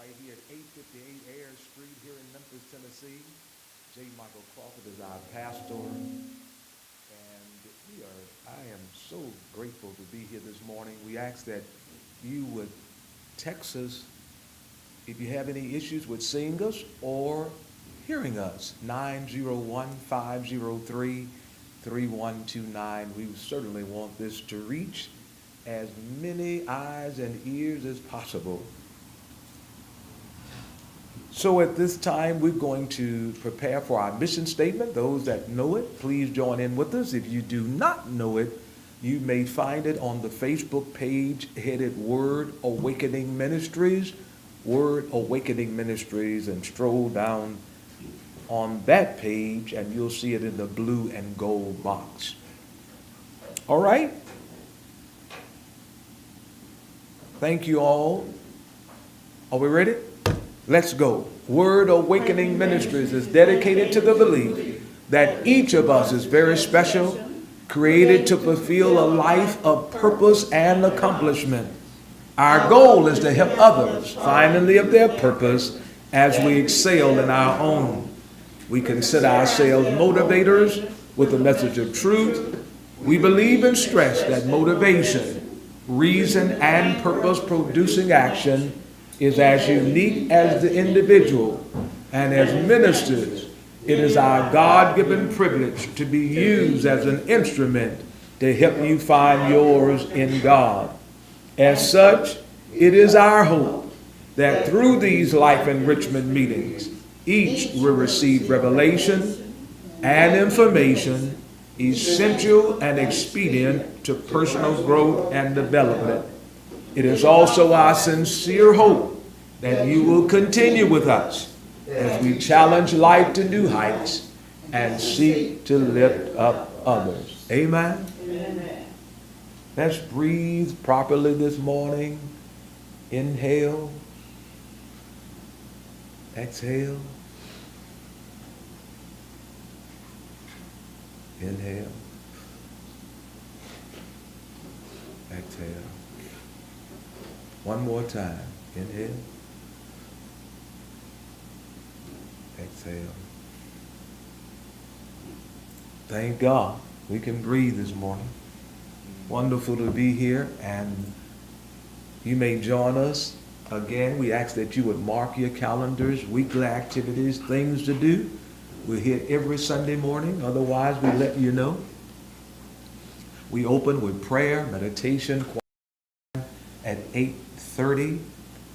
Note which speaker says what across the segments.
Speaker 1: right here at 858 Ayers Street here in Memphis, Tennessee. J. Michael Crawford is our pastor, and I am so grateful to be here this morning. We ask that you would text us if you have any issues with seeing us or hearing us, 901-503-3129. We certainly want this to reach as many eyes and ears as possible. So at this time, we're going to prepare for our mission statement. Those that know it, please join in with us. If you do not know it, you may find it on the Facebook page headed Word Awakening Ministries, Word Awakening Ministries, and stroll down on that page and you'll see it in the blue and gold box. All right? Thank you all. Are we ready? Let's go. Word Awakening Ministries is dedicated to the belief that each of us is very special, created to fulfill a life of purpose and accomplishment. Our goal is to help others find and live their purpose as we excel in our own. We consider ourselves motivators with a message of truth. We believe and stress that motivation, reason, and purpose-producing action is as unique as the individual, and as ministers, it is our God-given privilege to be used as an instrument to help you find yours in God. As such, it is our hope that through these life enrichment meetings, each will receive revelation and information essential and expedient to personal growth and development. It is also our sincere hope that you will continue with us as we challenge life to new heights and seek to lift up others. Amen? Amen. Let's breathe properly this morning. Inhale. Exhale. Inhale. Exhale. One more time. Inhale. Exhale. Thank God we can breathe this morning. Wonderful to be here, and you may join us. Again, we ask that you would mark your calendars, weekly activities, things to do. We're here every Sunday morning. Otherwise, we let you know. We open with prayer, meditation, at 8:30,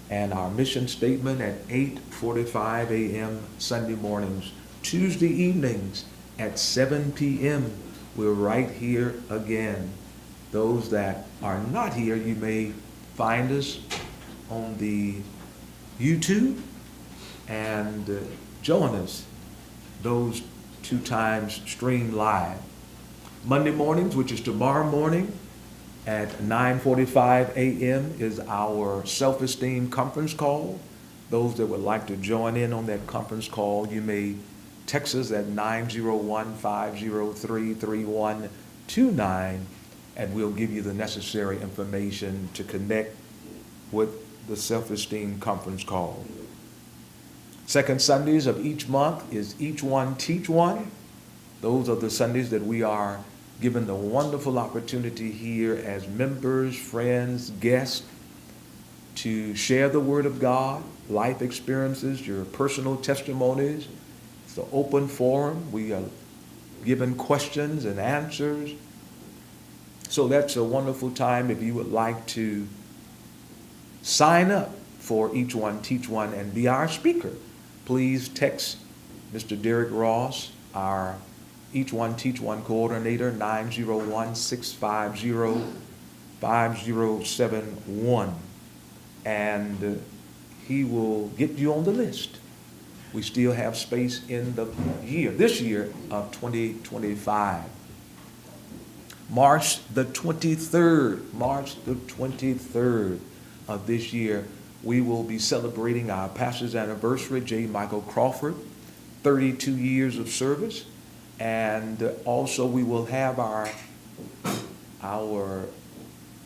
Speaker 1: and our mission statement at 8:45 a.m. Sunday mornings. Tuesday evenings at 7 p.m. we're right here again. Those that are not here, you may find us on the YouTube and join us those 2 times stream live. Monday mornings, which is tomorrow morning, at 9:45 a.m. is our self-esteem conference call. Those that would like to join in on that conference call, you may text us at 901-503-3129, and we'll give you the necessary information to connect with the self-esteem conference call. Second Sundays of each month is Each One Teach One. Those are the Sundays that we are given the wonderful opportunity here as members, friends, guests, to share the Word of God, life experiences, your personal testimonies. It's an open forum. We are given questions and answers. So that's a wonderful time. If you would like to sign up for Each One Teach One and be our speaker, please text Mr. Derek Ross, our Each One Teach One coordinator, 901-650-5071, and he will get you on the list. We still have space in this year of 2025. March the 23rd of this year, we will be celebrating our pastor's anniversary, J. Michael Crawford, 32 years of service. And also we will have our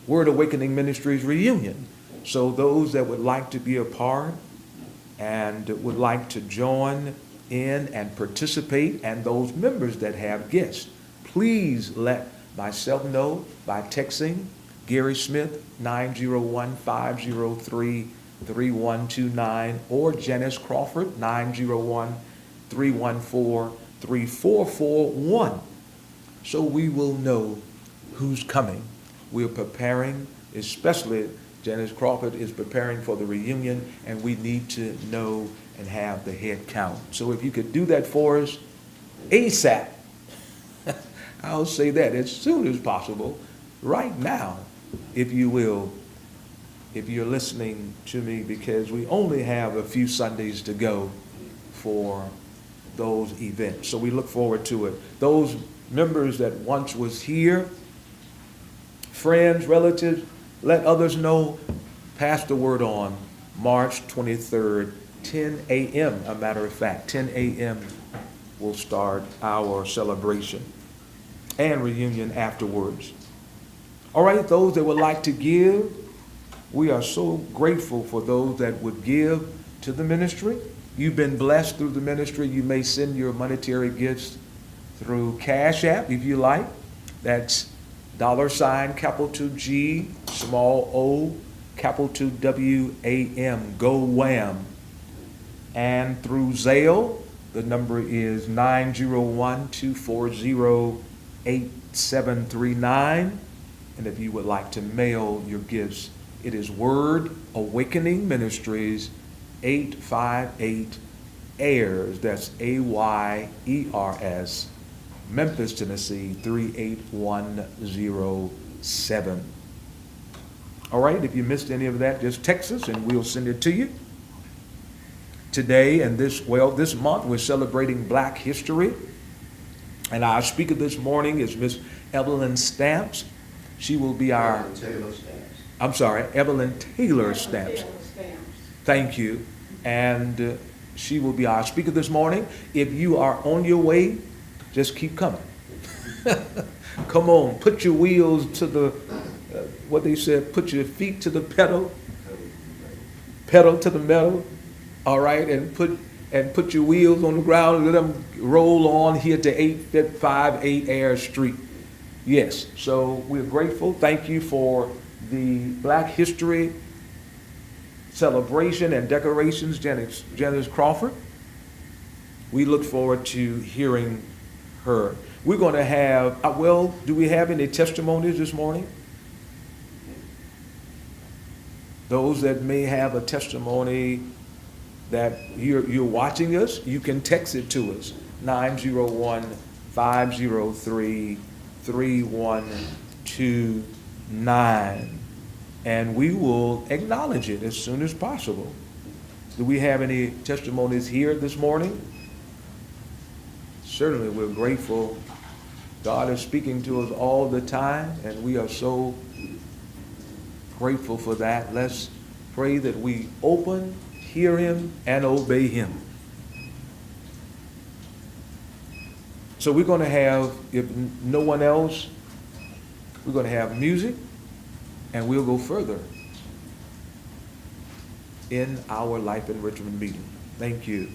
Speaker 1: Word Awakening Ministries reunion. So those that would like to be a part and would like to join in and participate, and those members that have guests, please let myself know by texting Gary Smith 901-503-3129 or Janice Crawford 901-314-3441, so we will know who's coming. We're preparing, especially Janice Crawford is preparing for the reunion, and we need to know and have the head count. So if you could do that for us ASAP, I'll say that as soon as possible, right now, if you will, if you're listening to me, because we only have a few Sundays to go for those events. So we look forward to it. Those members that once was here, friends, relatives, let others know, pass the word on. March 23rd, 10 a.m., a matter of fact, 10 a.m. we'll start our celebration and reunion afterwards. All right, those that would like to give, we are so grateful for those that would give to the ministry. You've been blessed through the ministry. You may send your monetary gifts through Cash App if you like. That's $ capital G, small o, capital W-A-M, go wham. And through Zelle, the number is 901-240-8739. And if you would like to mail your gifts, it is Word Awakening Ministries, 858 Ayers, that's A-Y-E-R-S, Memphis, Tennessee, 38107. All right, if you missed any of that, just text us and we'll send it to you. Today and this month, we're celebrating Black History. And our speaker this morning is Miss Evelyn Stamps. She will be our... Evelyn Taylor Stamps. Thank you. And she will be our speaker this morning. If you are on your way, just keep coming. Come on, put your wheels to the, what they said, put your feet to the pedal to the metal, all right, and put your wheels on the ground and let them roll on here to 858 Ayers Street. Yes, so we're grateful. Thank you for the Black History celebration and decorations, Janice Crawford. We look forward to hearing her. We're going to have, do we have any testimonies this morning? Those that may have a testimony that you're watching us, you can text it to us, 901-503-3129, and we will acknowledge it as soon as possible. Do we have any testimonies here this morning? Certainly, we're grateful. God is speaking to us all the time, and we are so grateful for that. Let's pray that we open, hear Him, and obey Him. So we're going to have, if no one else, we're going to have music, and we'll go further in our Life Enrichment meeting. Thank you.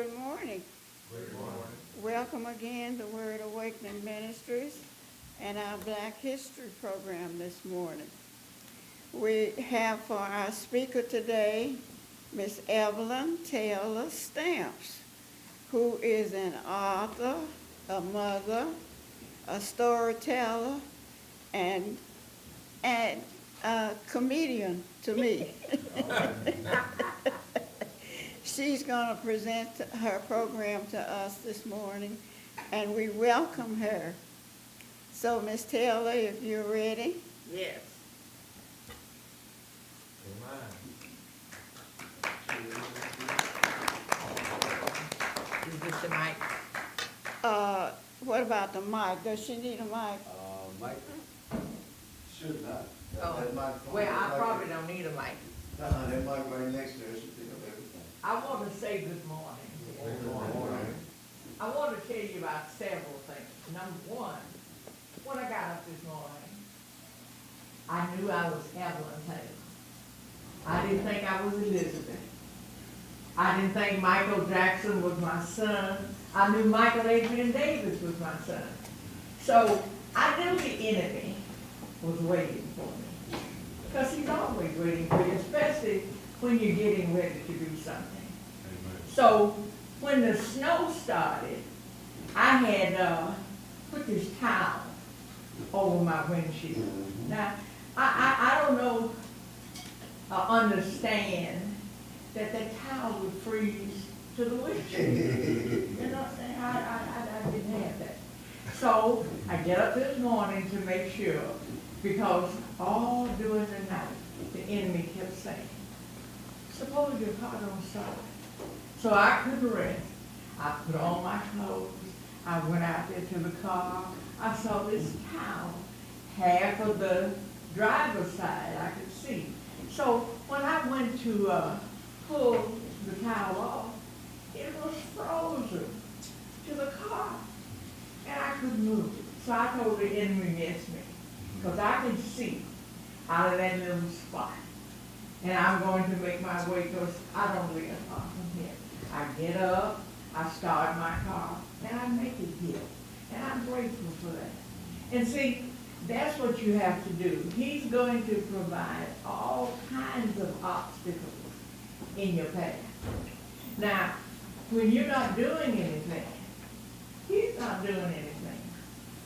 Speaker 2: Good morning.
Speaker 3: Good morning.
Speaker 2: Welcome again to Word Awakening Ministries and our Black History program this morning. We have for our speaker today Miss Evelyn Taylor Stamps, who is an author, a mother, a storyteller, and a comedian to me. She's going to present her program to us this morning, and we welcome her. So, Ms. Taylor, if you're ready.
Speaker 4: Yes. Is this the mic?
Speaker 2: What about the mic? Does she need a mic?
Speaker 3: Mike, should not.
Speaker 4: Oh,
Speaker 3: That microphone
Speaker 4: well,
Speaker 3: is
Speaker 4: I
Speaker 3: like
Speaker 4: probably
Speaker 3: that.
Speaker 4: don't need a mic.
Speaker 3: That mic right next to her should pick up everything.
Speaker 4: I want to say good morning.
Speaker 3: Good morning.
Speaker 4: I want to tell you about several things. Number one, when I got up this morning, I knew I was Evelyn Taylor. I didn't think I was Elizabeth. I didn't think Michael Jackson was my son. I knew Michael Adrian Davis was my son. So I knew the enemy was waiting for me. Because he's always waiting for you, especially when you're getting ready to do something. So when the snow started, I had put this towel over my windshield. Now, I don't know, understand that the towel would freeze to the windshield. You know what I'm saying? I didn't have that. So I get up this morning to make sure, because all during the night, the enemy kept saying, suppose your car don't start. So I couldn't rest. I put on my clothes. I went out there to the car. I saw this towel, half of the driver's side I could see. So when I went to pull the towel off, it was frozen to the car, and I couldn't move it. So I told the enemy against me, because I can see out of that little spot, and I'm going to make my way, because I don't live far from here. I get up, I start my car, and I make it here, and I'm grateful for that. And see, that's what you have to do. He's going to provide all kinds of obstacles in your path. Now, when you're not doing anything, he's not doing anything.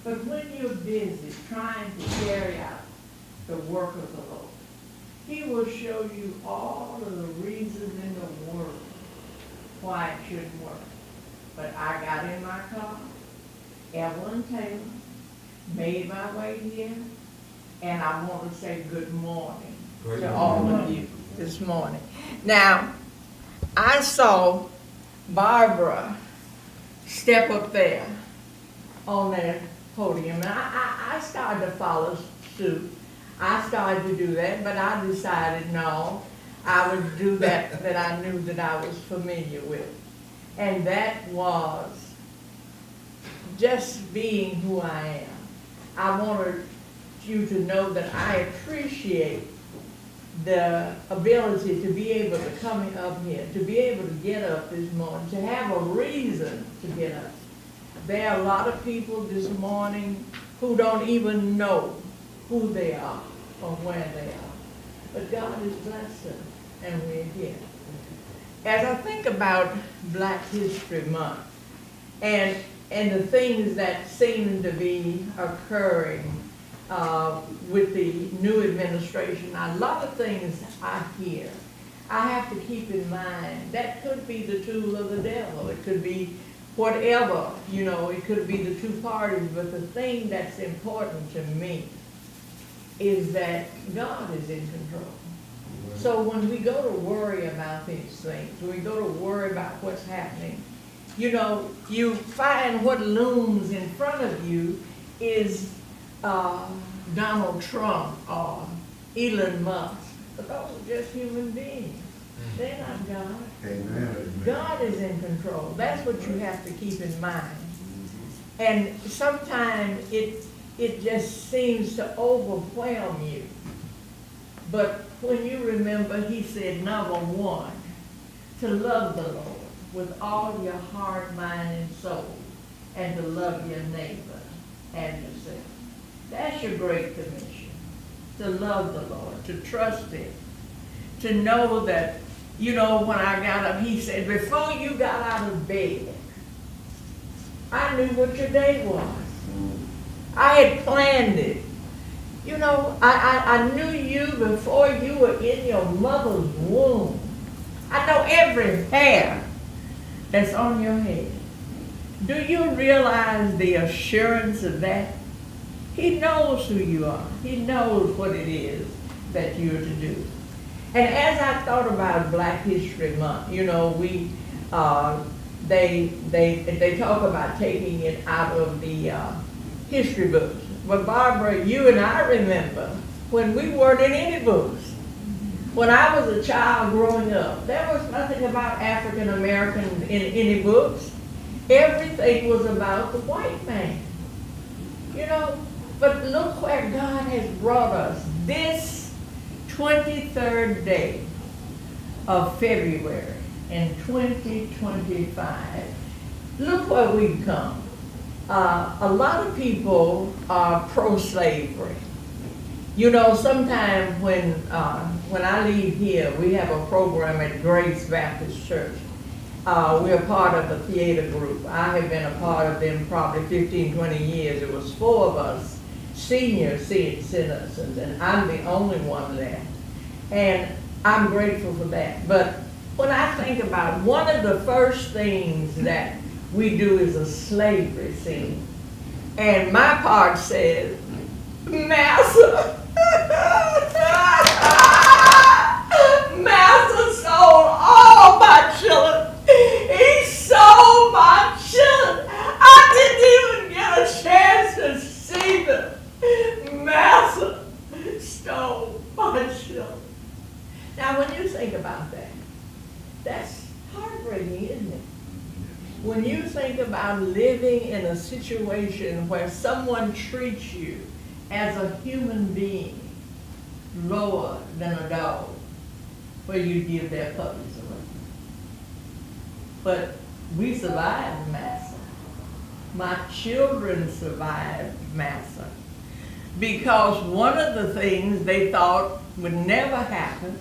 Speaker 4: But when you're busy trying to carry out the work of the Lord, he will show you all of the reasons in the world why it shouldn't work. But I got in my car, Evelyn Taylor, made my way here, and I want to say good morning to all of you this morning. Now, I saw Barbara step up there on that podium, and I started to follow suit. I started to do that, but I decided no, I would do that I knew that I was familiar with. And that was just being who I am. I wanted you to know that I appreciate the ability to be able to come up here, to be able to get up this morning, to have a reason to get up. There are a lot of people this morning who don't even know who they are or where they are. But God has blessed us, and we're here. As I think about Black History Month and the things that seem to be occurring with the new administration, a lot of things I hear, I have to keep in mind that could be the tool of the devil. It could be whatever, you know, it could be the two parties, but the thing that's important to me is that God is in control. So when we go to worry about these things, when we go to worry about what's happening, you know, you find what looms in front of you is Donald Trump or Elon Musk. But those are just human beings. They're not God.
Speaker 3: Amen.
Speaker 4: God is in control. That's what you have to keep in mind. And sometimes it just seems to overwhelm you. But when you remember, he said, number one, to love the Lord with all your heart, mind, and soul, and to love your neighbor and yourself. That's your great commission, to love the Lord, to trust Him, to know that, you know, when I got up, He said, before you got out of bed, I knew what your day was. I had planned it. You know, I knew you before you were in your mother's womb. I know every hair that's on your head. Do you realize the assurance of that? He knows who you are. He knows what it is that you're to do. And as I thought about Black History Month, you know, they talk about taking it out of the history books. But Barbara, you and I remember when we weren't in any books. When I was a child growing up, there was nothing about African Americans in any books. Everything was about the white man. You know, but look where God has brought us. This 23rd day of February in 2025. Look where we've come. A lot of people are pro-slavery. You know, sometimes when I leave here, we have a program at Grace Baptist Church. We're part of the theater group. I have been a part of them probably 15, 20 years. It was 4 of us, senior citizens, and I'm the only one left. And I'm grateful for that. But when I think about one of the first things that we do is a slavery scene. And my part says, Massa, Massa sold all my children. He sold my children. I didn't even get a chance to see them. Massa stole my children. Now, when you think about that, that's heartbreaking, isn't it? When you think about living in a situation where someone treats you as a human being lower than a dog, where you give their puppies away. But we survived Massa. My children survived Massa. Because one of the things they thought would never happen,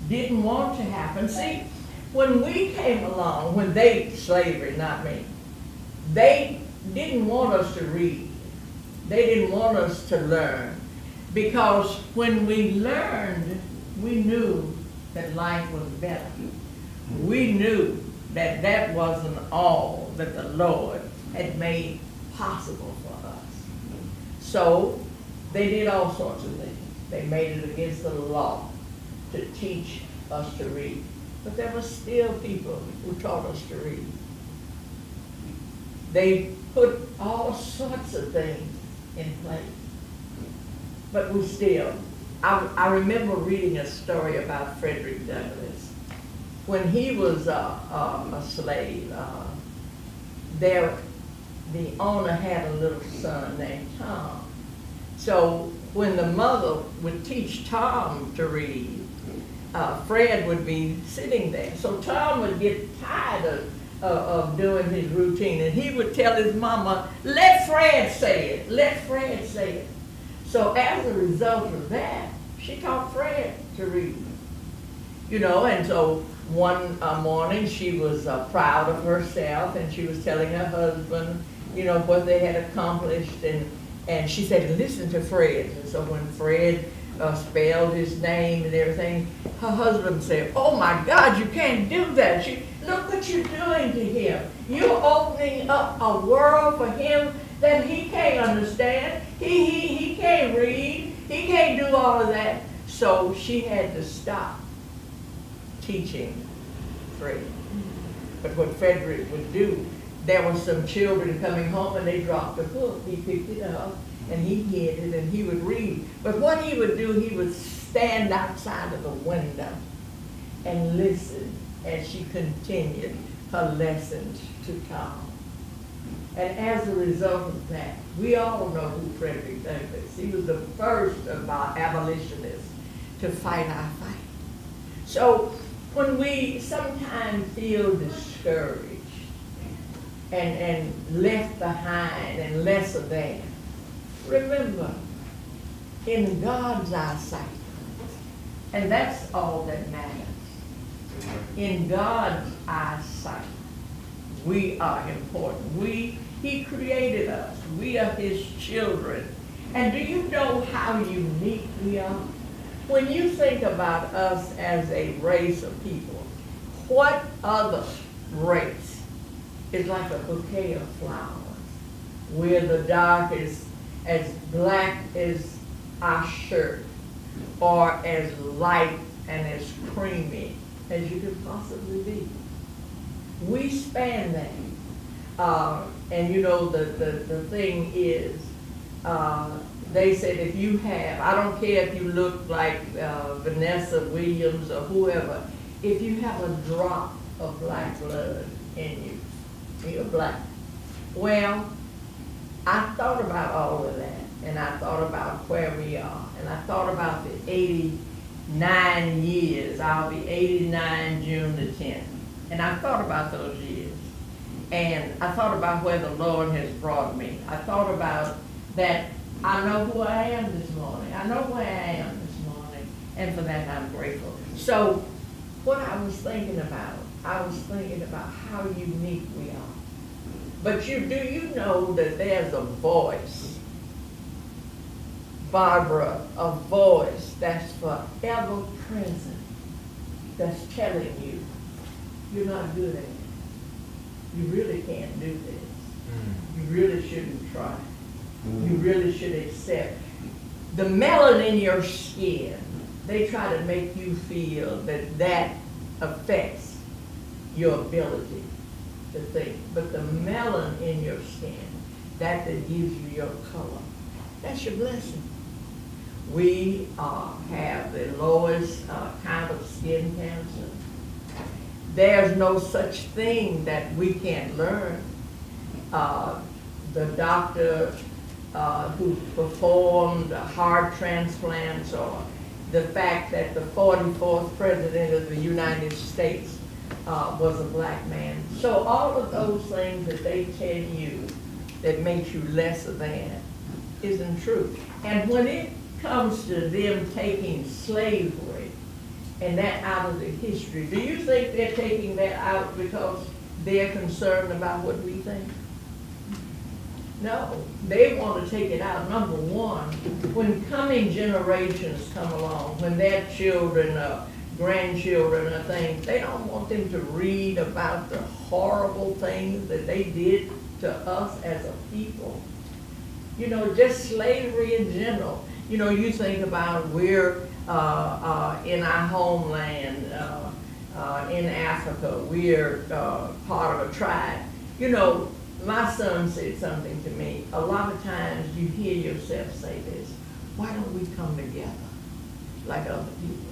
Speaker 4: didn't want to happen. See, when we came along, when they, slavery, not me, they didn't want us to read. They didn't want us to learn. Because when we learned, we knew that life was better. We knew that that wasn't all that the Lord had made possible for us. So they did all sorts of things. They made it against the law to teach us to read. But there were still people who taught us to read. They put all sorts of things in place. But we still, I remember reading a story about Frederick Douglass. When he was a slave, the owner had a little son named Tom. So when the mother would teach Tom to read, Fred would be sitting there. So Tom would get tired of doing his routine, and he would tell his mama, let Fred say it, let Fred say it. So as a result of that, she taught Fred to read. You know, and so one morning she was proud of herself, and she was telling her husband, you know, what they had accomplished, and she said, listen to Fred. And so when Fred spelled his name and everything, her husband said, oh my God, you can't do that. Look what you're doing to him. You're opening up a world for him that he can't understand. He can't read. He can't do all of that. So she had to stop teaching Fred. But what Frederick would do, there were some children coming home and they dropped a book. He picked it up and he hid it and he would read. But what he would do, he would stand outside of the window and listen as she continued her lessons to Tom. And as a result of that, we all know who Frederick Douglass. He was the first of our abolitionists to fight our fight. So when we sometimes feel discouraged and left behind and lesser than, remember, in God's eyesight, and that's all that matters. In God's eyesight, we are important. He created us. We are His children. And do you know how unique we are? When you think about us as a race of people, what other race is like a bouquet of flowers, where the dark is as black as our shirt, or as light and as creamy as you could possibly be? We span that. And you know, the thing is, they said if you have, I don't care if you look like Vanessa Williams or whoever, if you have a drop of black blood in you, you're black. Well, I thought about all of that, and I thought about where we are, and I thought about the 89 years. I'll be 89 June the 10th. And I thought about those years. And I thought about where the Lord has brought me. I thought about that I know who I am this morning. I know where I am this morning. And for that, I'm grateful. So what I was thinking about how unique we are. But do you know that there's a voice, Barbara, a voice that's forever present, that's telling you, you're not good at it. You really can't do this. You really shouldn't try. You really should accept. The melanin in your skin, they try to make you feel that affects your ability to think. But the melanin in your skin, that gives you your color, that's your blessing. We have the lowest kind of skin cancer. There's no such thing that we can't learn. The doctor who performed heart transplants, or the fact that the 44th president of the United States was a black man. So all of those things that they tell you that makes you lesser than isn't true. And when it comes to them taking slavery and that out of the history, do you think they're taking that out because they're concerned about what we think? No, they want to take it out. Number one, when coming generations come along, when their children or grandchildren or things, they don't want them to read about the horrible things that they did to us as a people. You know, just slavery in general. You know, you think about we're in our homeland, in Africa, we're part of a tribe. You know, my son said something to me. A lot of times you hear yourself say this, why don't we come together like other people?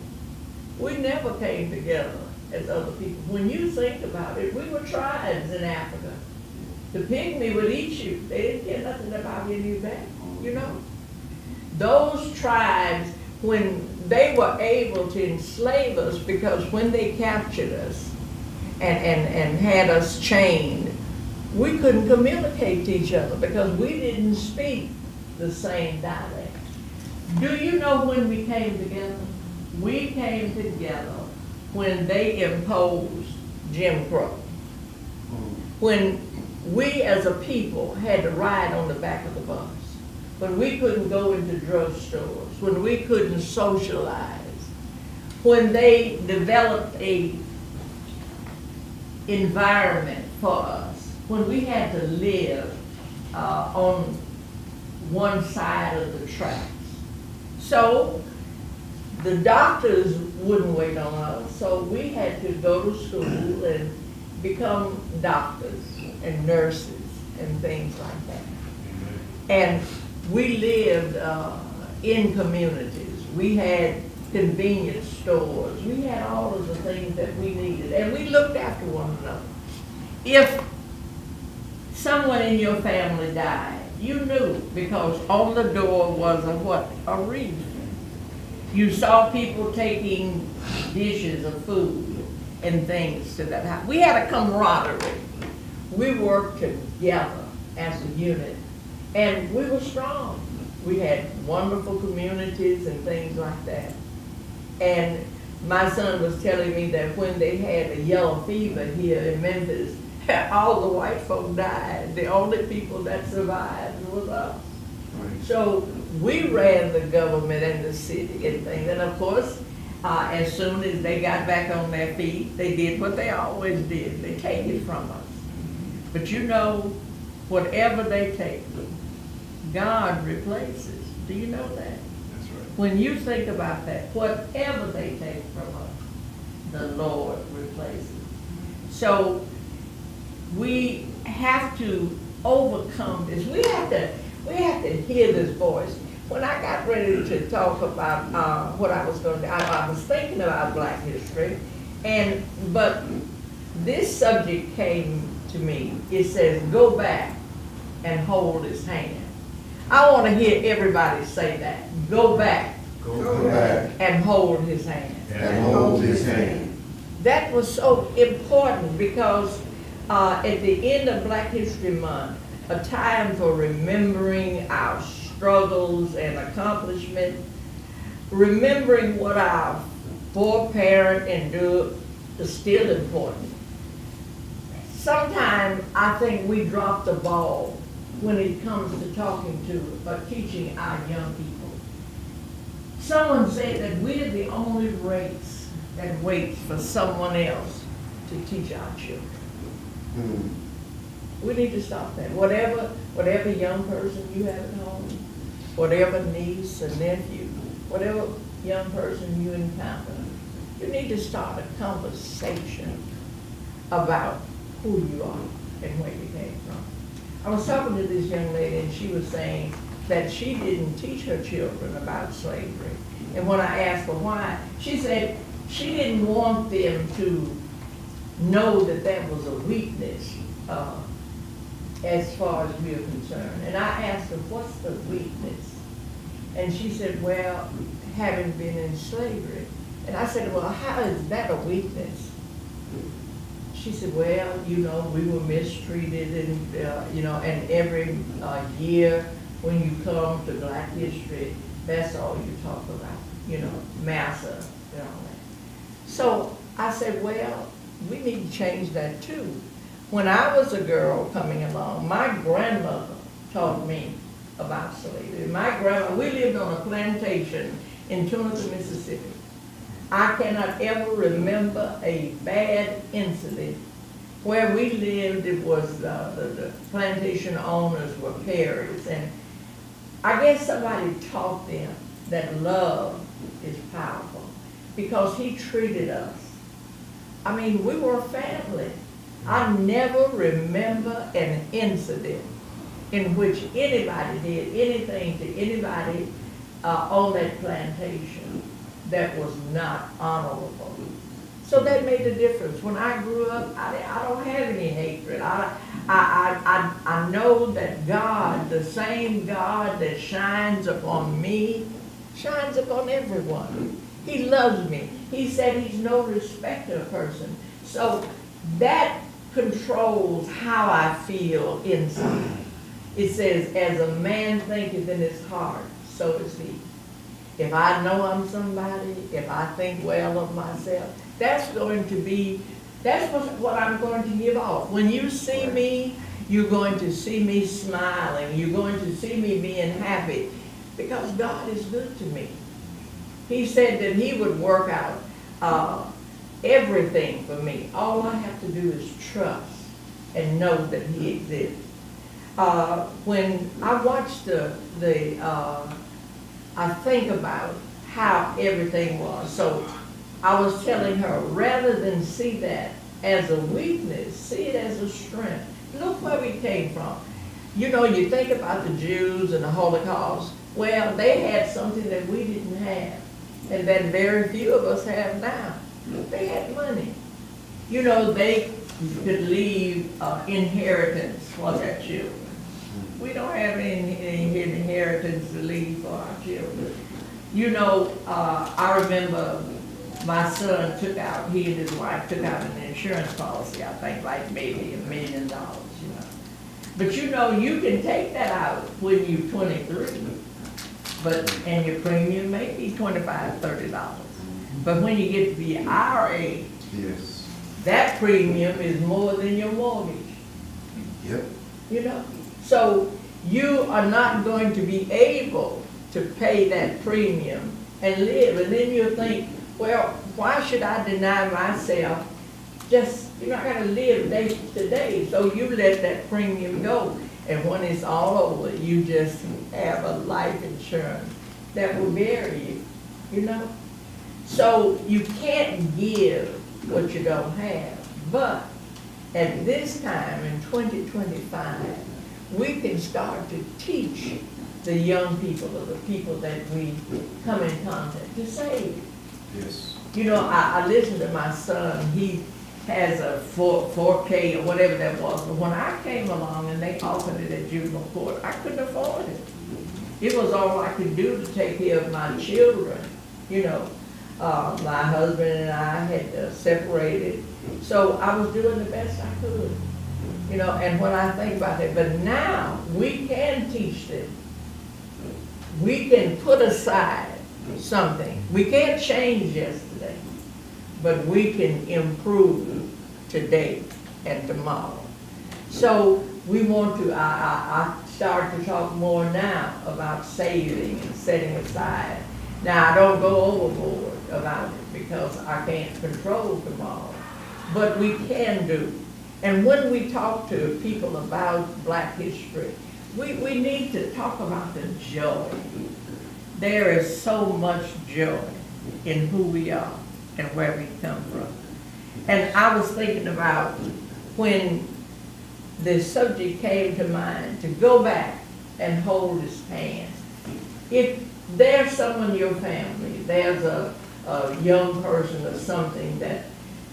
Speaker 4: We never came together as other people. When you think about it, we were tribes in Africa. The pygmy would eat you. They didn't care nothing about getting you back, you know? Those tribes, when they were able to enslave us, because when they captured us and had us chained, we couldn't communicate to each other because we didn't speak the same dialect. Do you know when we came together? We came together when they imposed Jim Crow. When we as a people had to ride on the back of the bus. When we couldn't go into drugstores. When we couldn't socialize. When they developed a environment for us. When we had to live on one side of the tracks. So the doctors wouldn't wait on us, so we had to go to school and become doctors and nurses and things like that. And we lived in communities. We had convenience stores. We had all of the things that we needed, and we looked after one another. If someone in your family died, you knew, because on the door was a what? A wreath. You saw people taking dishes of food and things to that house. We had a camaraderie. We worked together as a unit, and we were strong. We had wonderful communities and things like that. And my son was telling me that when they had a yellow fever here in Memphis, all the white folk died. The only people that survived was us. So we ran the government and the city and things. And of course, as soon as they got back on their feet, they did what they always did. They take it from us. But you know, whatever they take, God replaces. Do you know that?
Speaker 3: That's right.
Speaker 4: When you think about that, whatever they take from us, the Lord replaces. So we have to overcome this. We have to hear this voice. When I got ready to talk about what I was going to do, I was thinking about Black history, but this subject came to me. It says, go back and hold his hand. I want to hear everybody say that. Go back
Speaker 3: Go back
Speaker 4: and hold his hand.
Speaker 3: and hold his hand.
Speaker 4: That was so important because at the end of Black History Month, a time for remembering our struggles and accomplishments, remembering what our foreparent endured is still important. Sometimes I think we drop the ball when it comes to talking to or teaching our young people. Someone said that we're the only race that waits for someone else to teach our children. We need to stop that. Whatever young person you have at home, whatever niece or nephew, whatever young person you encounter, you need to start a conversation about who you are and where you came from. I was talking to this young lady and she was saying that she didn't teach her children about slavery. And when I asked her why, she said she didn't want them to know that that was a weakness as far as we are concerned. And I asked her, what's the weakness? And she said, well, having been in slavery. And I said, well, how is that a weakness? She said, well, you know, we were mistreated and, you know, and every year when you come to Black history, that's all you talk about, you know, massa and all that. So I said, well, we need to change that too. When I was a girl coming along, my grandmother taught me about slavery. My grandma, we lived on a plantation in Tunica, Mississippi. I cannot ever remember a bad incident. Where we lived, it was the plantation owners were Perrys, and I guess somebody taught them that love is powerful because he treated us. I mean, we were a family. I never remember an incident in which anybody did anything to anybody on that plantation that was not honorable. So that made a difference. When I grew up, I don't have any hatred. I know that God, the same God that shines upon me, shines upon everyone. He loves me. He said he's no respecter of person. So that controls how I feel inside. It says, as a man thinketh in his heart, so is he. If I know I'm somebody, if I think well of myself, that's what I'm going to give off. When you see me, you're going to see me smiling. You're going to see me being happy because God is good to me. He said that he would work out everything for me. All I have to do is trust and know that he exists. When I watch I think about how everything was. So I was telling her, rather than see that as a weakness, see it as a strength. Look where we came from. You know, you think about the Jews and the Holocaust. Well, they had something that we didn't have, and that very few of us have now. They had money. You know, they could leave inheritance for their children. We don't have any inheritance to leave for our children. You know, I remember my son took out, he and his wife took out an insurance policy, I think like maybe $1 million, you know. But you know, you can take that out when you're 23, and your premium may be $25, $30. But when you get to be our age,
Speaker 3: Yes.
Speaker 4: that premium is more than your mortgage,
Speaker 3: Yep.
Speaker 4: you know? So you are not going to be able to pay that premium and live. And then you think, well, why should I deny myself just, you know, I gotta live day to day. So you let that premium go. And when it's all over, you just have a life insurance that will bury you, you know? So you can't give what you don't have. But at this time in 2025, we can start to teach the young people or the people that we come in contact to save.
Speaker 3: Yes.
Speaker 4: You know, I listened to my son, he has a 4K or whatever that was, but when I came along and they offered it at juvenile court, I couldn't afford it. It was all I could do to take care of my children, you know. My husband and I had separated, so I was doing the best I could, you know, and when I think about it, but now we can teach them. We can put aside something. We can't change yesterday, but we can improve today and tomorrow. So we want to, I start to talk more now about saving and setting aside. Now, I don't go overboard about it because I can't control tomorrow, but we can do. And when we talk to people about Black history, we need to talk about the joy. There is so much joy in who we are and where we come from. And I was thinking about when the subject came to mind to go back and hold his hand. If there's someone in your family, there's a young person or something that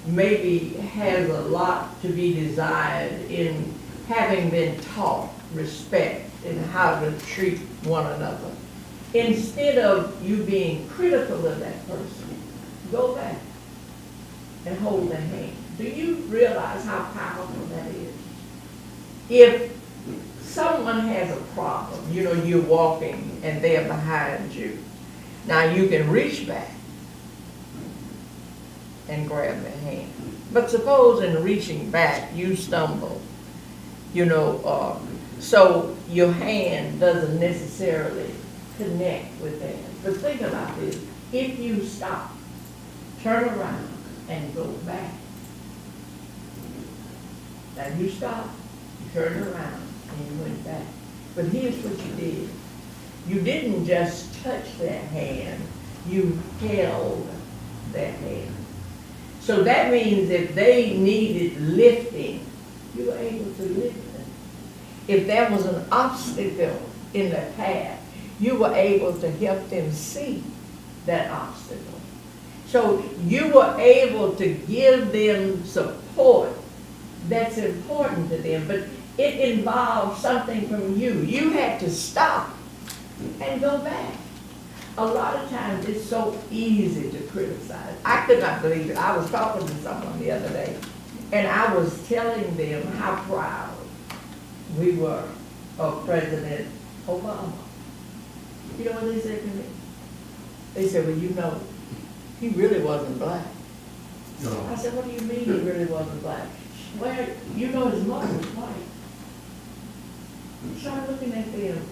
Speaker 4: maybe has a lot to be desired in having been taught respect and how to treat one another. Instead of you being critical of that person, go back and hold their hand. Do you realize how powerful that is? If someone has a problem, you know, you're walking and they're behind you. Now you can reach back and grab their hand. But suppose in reaching back you stumble, you know, so your hand doesn't necessarily connect with theirs. But think about this. If you stop, turn around and go back. Now you stop, you turned around and you went back. But here's what you did. You didn't just touch their hand, you held their hand. So that means if they needed lifting, you were able to lift them. If there was an obstacle in the path, you were able to help them see that obstacle. So you were able to give them support that's important to them, but it involved something from you. You had to stop and go back. A lot of times it's so easy to criticize. I could not believe it. I was talking to someone the other day, and I was telling them how proud we were of President Obama. You know what they said to me? They said, well, you know, he really wasn't black. I said, what do you mean he really wasn't black? Well, you know his mother was white. Start looking at them.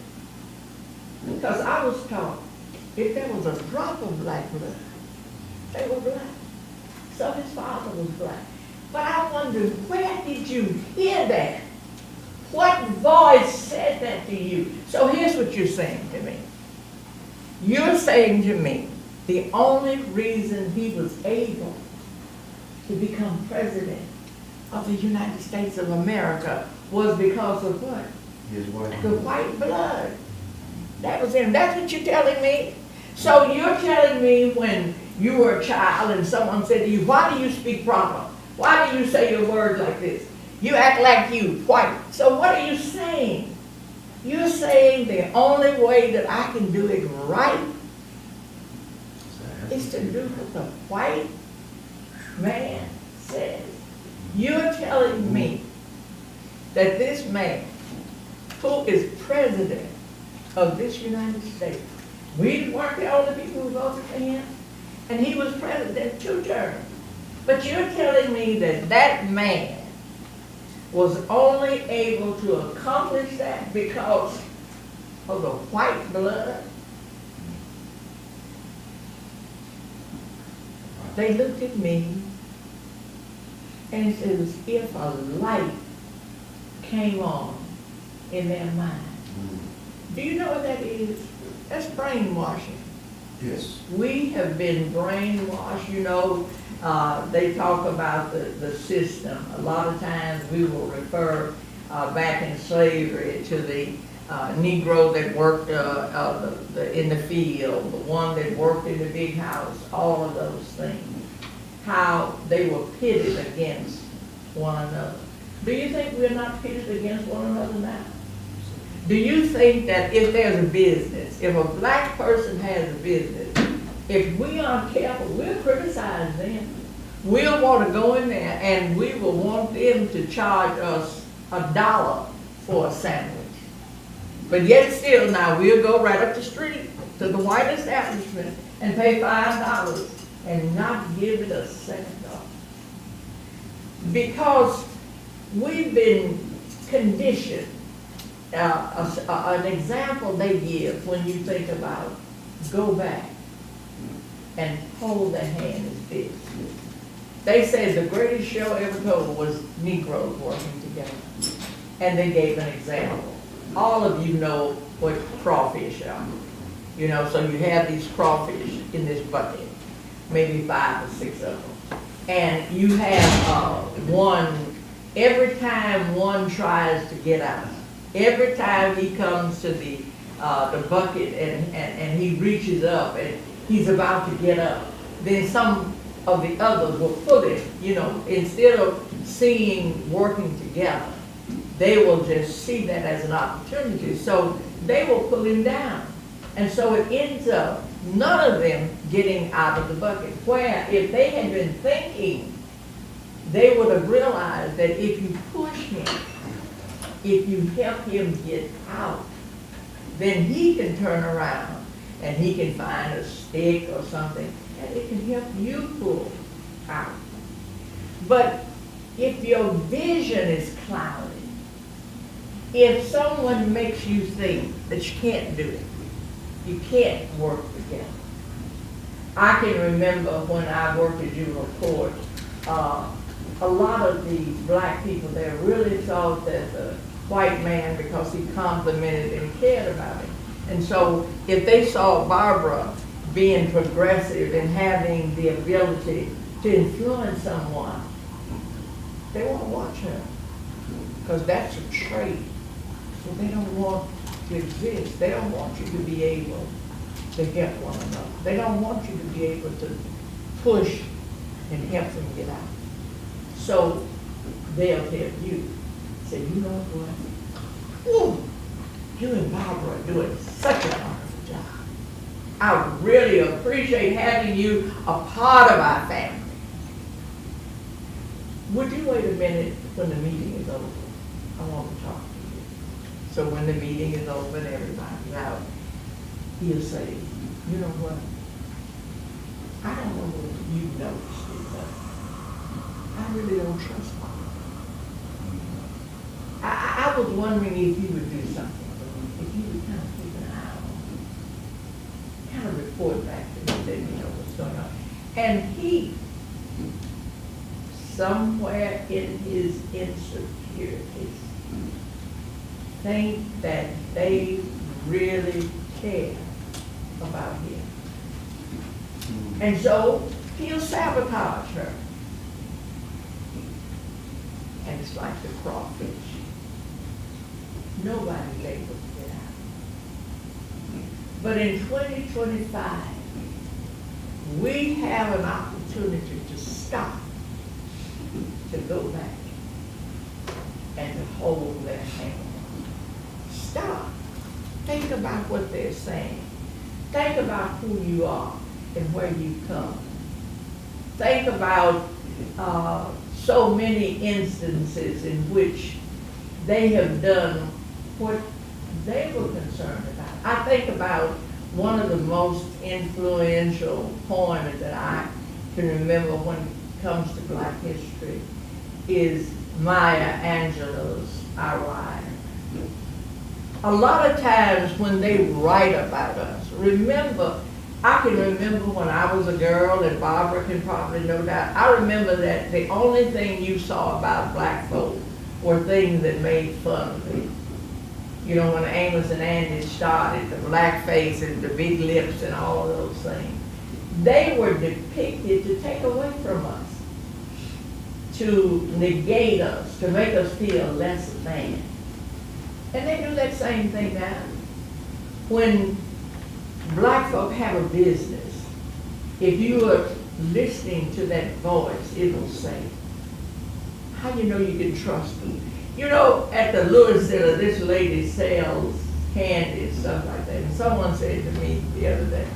Speaker 4: Because I was taught, if there was a drop of black blood, they were black. So his father was black. But I wondered, where did you hear that? What voice said that to you? So here's what you're saying to me. You're saying to me, the only reason he was able to become president of the United States of America was because of what?
Speaker 3: His wife.
Speaker 4: The white blood. That was him. That's what you're telling me? So you're telling me when you were a child and someone said to you, why do you speak proper? Why do you say your words like this? You act like you, white. So what are you saying? You're saying the only way that I can do it right is to do what the white man says. You're telling me that this man, who is president of this United States, we weren't the only people who voted for him, and he was president 2 terms. But you're telling me that that man was only able to accomplish that because of the white blood? They looked at me and it was as if a light came on in their mind. Do you know what that is? That's brainwashing.
Speaker 3: Yes.
Speaker 4: We have been brainwashed, you know. They talk about the system. A lot of times we will refer back in slavery to the Negro that worked in the field, the one that worked in the big house, all of those things. How they were pitted against one another. Do you think we're not pitted against one another now? Do you think that if there's a business, if a black person has a business, if we aren't careful, we'll criticize them. We'll want to go in there and we will want them to charge us $1 for a sandwich. But yet still now we'll go right up the street to the white establishment and pay $5 and not give it a second thought. Because we've been conditioned. An example they give when you think about go back and hold the hand as this. They said the greatest show ever told was Negroes working together. And they gave an example. All of you know what crawfish are. You know, so you have these crawfish in this bucket, maybe 5 or 6 of them. And you have one, every time one tries to get out, every time he comes to the bucket and he reaches up and he's about to get up, then some of the others will pull him, you know, instead of seeing working together, they will just see that as an opportunity. So they will pull him down. And so it ends up none of them getting out of the bucket. Where if they had been thinking, they would have realized that if you push him, if you help him get out, then he can turn around and he can find a stick or something and it can help you pull out. But if your vision is clouded, if someone makes you think that you can't do it, you can't work together. I can remember when I worked at juvenile court, a lot of the black people there really thought that the white man, because he complimented and cared about him. And so if they saw Barbara being progressive and having the ability to influence someone, they won't watch her, because that's a trait. So they don't want to exist. They don't want you to be able to help one another. They don't want you to be able to push and help them get out. So they'll tell you, say, you know what? Ooh, you and Barbara are doing such a wonderful job. I really appreciate having you a part of our family. Would you wait a minute when the meeting is over? I want to talk to you. So when the meeting is over and everybody's out, he'll say, you know what? I don't know what you noticed it, but I really don't trust Mom. I was wondering if you would do something for me, if you would kind of keep an eye on me, kind of report back to me, let me know what's going on. And he, somewhere in his insecurities, think that they really care about him. And so he'll sabotage her. And it's like the crawfish. Nobody's able to get out. But in 2025, we have an opportunity to stop, to go back, and to hold their hand. Stop. Think about what they're saying. Think about who you are. and where you've come. Think about so many instances in which they have done what they were concerned about. I think about one of the most influential poems that I can remember when it comes to Black history is Maya Angelou's I Ride. A lot of times when they write about us, I can remember when I was a girl, and Barbara can probably no doubt, I remember that the only thing you saw about black folk were things that made fun of them. You know, when Amos and Andy started, the black face and the big lips and all of those things, they were depicted to take away from us, to negate us, to make us feel less than. And they do that same thing now. When black folk have a business, if you are listening to that voice, it will say, how you know you can trust them? You know, at the Lewis Center, this lady sells candy and stuff like that. And someone said to me the other day,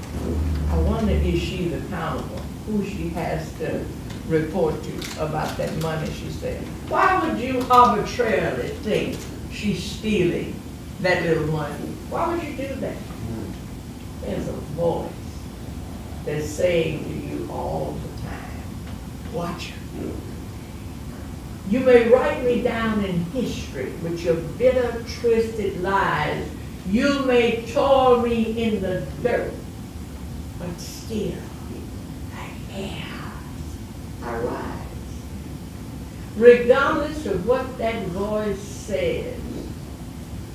Speaker 4: I wonder if she's accountable, who she has to report to about that money she said. Why would you arbitrarily think she's stealing that little money? Why would you do that? There's a voice that's saying to you all the time, watch her. You may write me down in history with your bitter, twisted lies. You may toil me in the dirt, but still I rise. Regardless of what that voice says,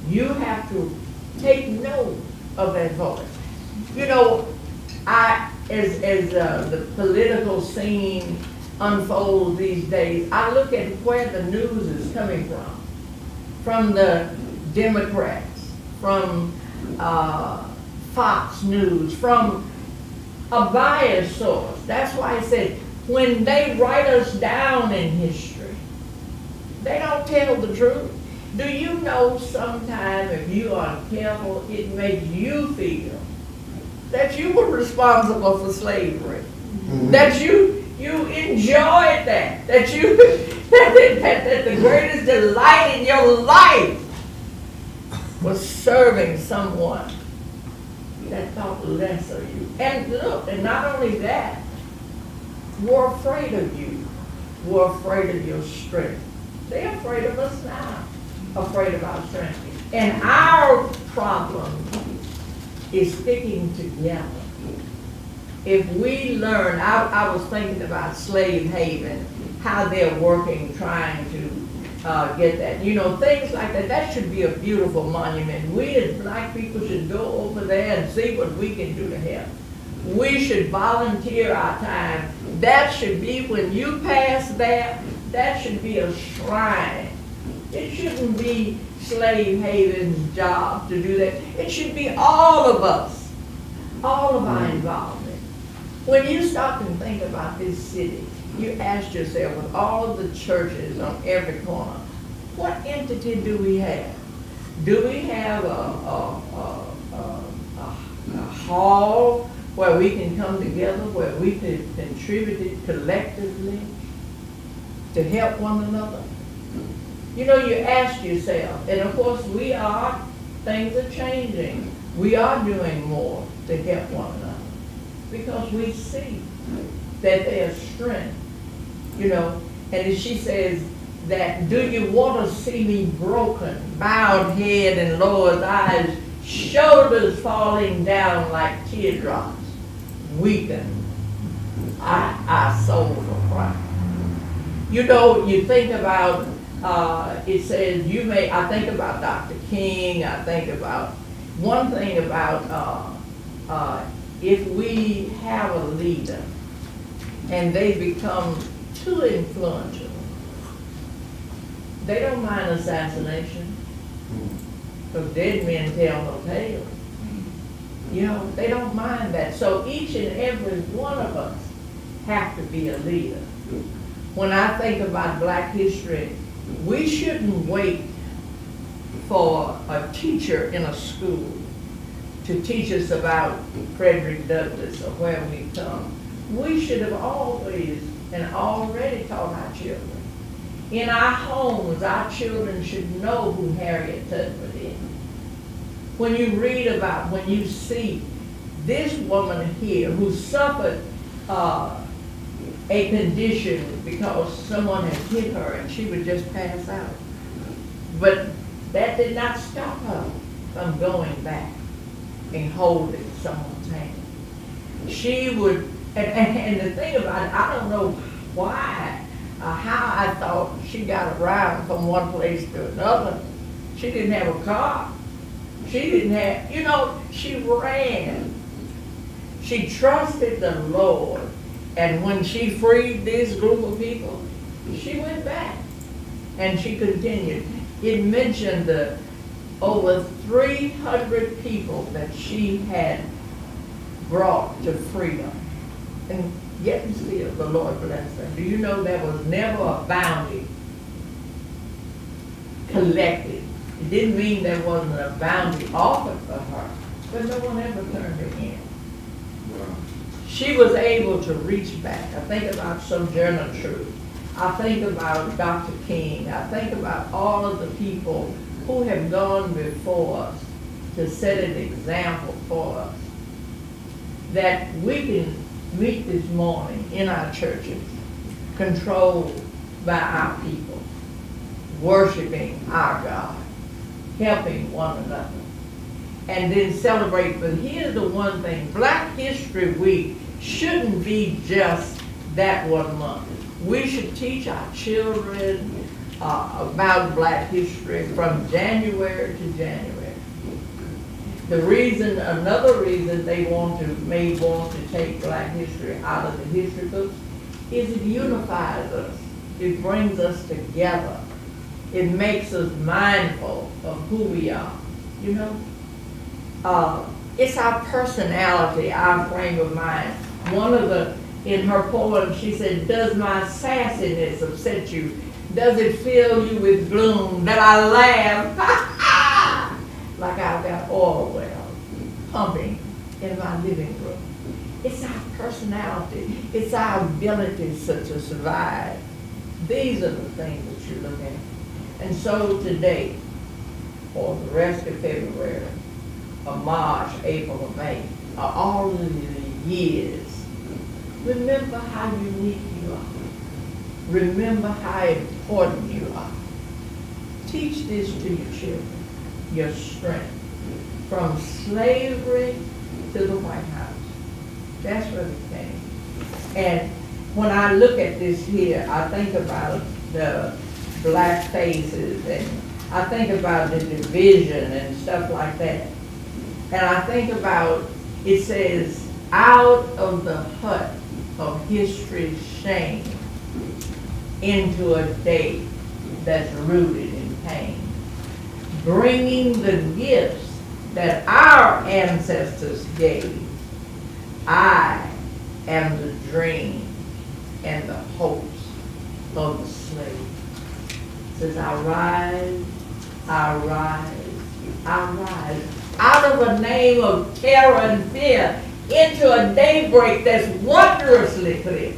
Speaker 4: you have to take note of that voice. You know, as the political scene unfolds these days, I look at where the news is coming from the Democrats, from Fox News, from a biased source. That's why I said, when they write us down in history, they don't tell the truth. Do you know sometimes if you are careful, it makes you feel that you were responsible for slavery, that you enjoyed that the greatest delight in your life was serving someone that thought less of you. And look, and not only that, were afraid of you, were afraid of your strength. They're afraid of us now, afraid of our strength. And our problem is sticking together. If we learn, I was thinking about Slave Haven, how they're working, trying to get that. You know, things like that, that should be a beautiful monument. We as black people should go over there and see what we can do to help. We should volunteer our time. That should be, when you pass that should be a shrine. It shouldn't be Slave Haven's job to do that. It should be all of us, all of our involvement. When you stop and think about this city, you ask yourself, with all of the churches on every corner, what entity do we have? Do we have a hall where we can come together, where we can contribute collectively to help one another? You know, you ask yourself, and of course things are changing. We are doing more to help one another because we see that there's strength, you know. And as she says that, do you want to see me broken, bowed head and lowered eyes, shoulders falling down like teardrops, weeping, I soul for Christ. You know, you think about, it says, I think about Dr. King, I think about, one thing about, if we have a leader and they become too influential, they don't mind assassination, because dead men tell no tales. You know, they don't mind that. So each and every one of us have to be a leader. When I think about black history, we shouldn't wait for a teacher in a school to teach us about Frederick Douglass or where we come. We should have always and already taught our children. In our homes, our children should know who Harriet Tubman is. When you read about, when you see this woman here who suffered a condition because someone had hit her and she would just pass out. But that did not stop her from going back and holding someone's hand. She would, and the thing about it, I don't know why, how I thought she got around from one place to another. She didn't have a car. She didn't have, you know, she ran. She trusted the Lord. And when she freed this group of people, she went back and she continued. It mentioned the over 300 people that she had brought to freedom. And yet and still, the Lord bless her. Do you know there was never a bounty collected? It didn't mean there wasn't a bounty offered for her, but no one ever turned her in. She was able to reach back. I think about Sojourner Truth. I think about Dr. King. I think about all of the people who have gone before us to set an example for us, that we can meet this morning in our churches, controlled by our people, worshiping our God, helping one another, and then celebrate. But here's the one thing, Black History Week shouldn't be just that one month. We should teach our children about Black history from January to January. The reason, another reason they may want to take Black history out of the history books is it unifies us. It brings us together. It makes us mindful of who we are, you know? It's our personality, our frame of mind. One of in her poem, she said, does my sassiness upset you? Does it fill you with gloom that I laugh like I've got oil wells pumping in my living room? It's our personality. It's our ability to survive. These are the things that you look at. And so today, for the rest of February, or March, April, or May, or all of the years, remember how unique you are. Remember how important you are. Teach this to your children, your strength, from slavery to the White House. That's where we came. And when I look at this here, I think about the black faces, and I think about the division and stuff like that. And I think about, it says, out of the hut of history's shame into a day that's rooted in pain, bringing the gifts that our ancestors gave. I am the dream and the hopes of the slave. It says, I rise, I rise, I rise, out of a name of terror and fear, into a daybreak that's wondrously clear.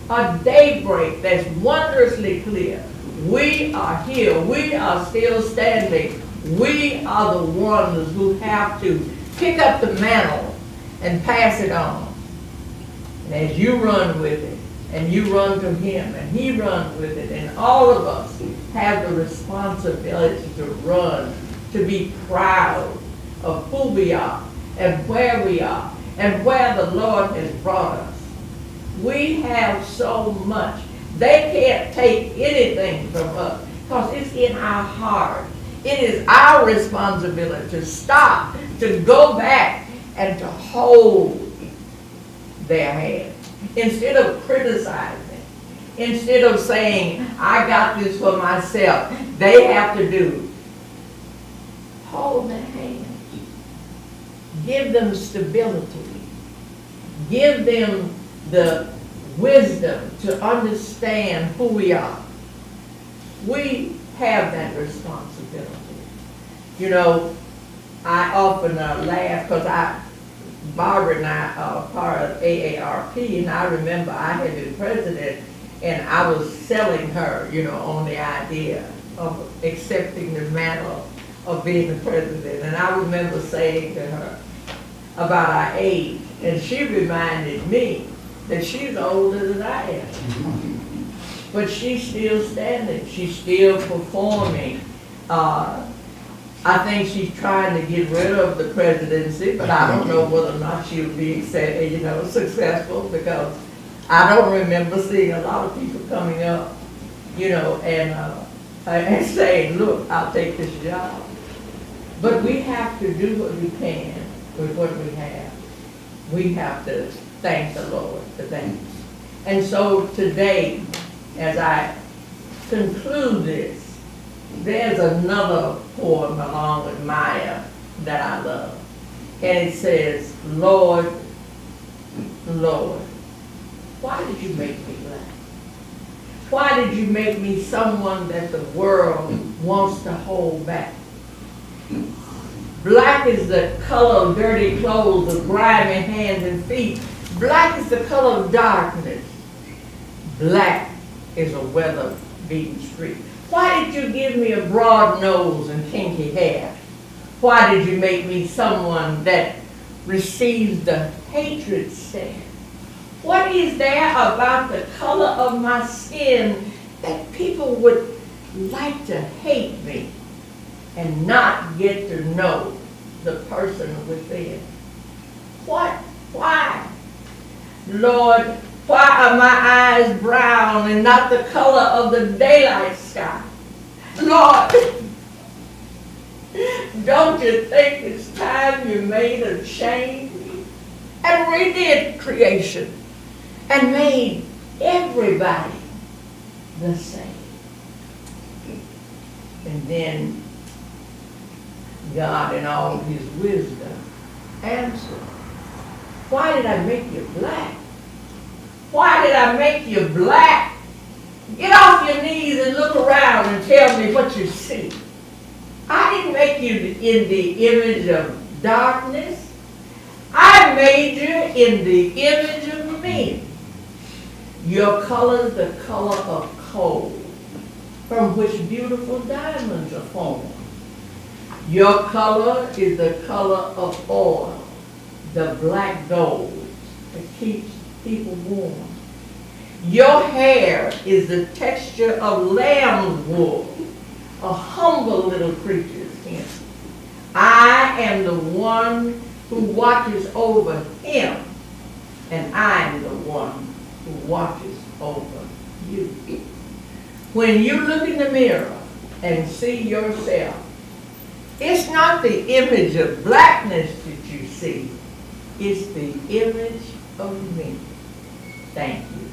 Speaker 4: A daybreak that's wondrously clear. We are here. We are still standing. We are the ones who have to pick up the mantle and pass it on. And as you run with it, and you run to him, and he runs with it, and all of us have the responsibility to run, to be proud of who we are, and where we are, and where the Lord has brought us. We have so much. They can't take anything from us because it's in our heart. It is our responsibility to stop, to go back, and to hold their hand. Instead of criticizing, instead of saying, I got this for myself, they have to do. Hold their hand. Give them stability. Give them the wisdom to understand who we are. We have that responsibility. You know, I often laugh because Barbara and I are part of AARP, and I remember I had been president, and I was selling her, on the idea of accepting the mantle of being the president. And I remember saying to her about our age, and she reminded me that she's older than I am. But she's still standing, she's still performing. I think she's trying to get rid of the presidency, but I don't know whether or not she'll be, successful, because I don't remember seeing a lot of people coming up, and saying, look, I'll take this job. But we have to do what we can with what we have. We have to thank the Lord for that. And so today, as I conclude this, there's another poem along with Maya that I love. And it says, Lord, Lord, why did you make me black? Why did you make me someone that the world wants to hold back? Black is the color of dirty clothes, of grimy hands and feet. Black is the color of darkness. Black is a weather-beaten street. Why did you give me a broad nose and kinky hair? Why did you make me someone that receives the hatred stare? What is there about the color of my skin that people would like to hate me and not get to know the person within? What? Why? Lord, why are my eyes brown and not the color of the daylight sky? Lord, don't you think it's time you made a change and redid creation and made everybody the same? And then God, in all his wisdom, answered, why did I make you black? Why did I make you black? Get off your knees and look around and tell me what you see. I didn't make you in the image of darkness. I made you in the image of me. Your color is the color of coal, from which beautiful diamonds are formed. Your color is the color of oil, the black gold that keeps people warm. Your hair is the texture of lamb's wool, a humble little creature's skin. I am the one who watches over him, and I am the one who watches over you. When you look in the mirror and see yourself, it's not the image of blackness that you see, it's the image of me. Thank you.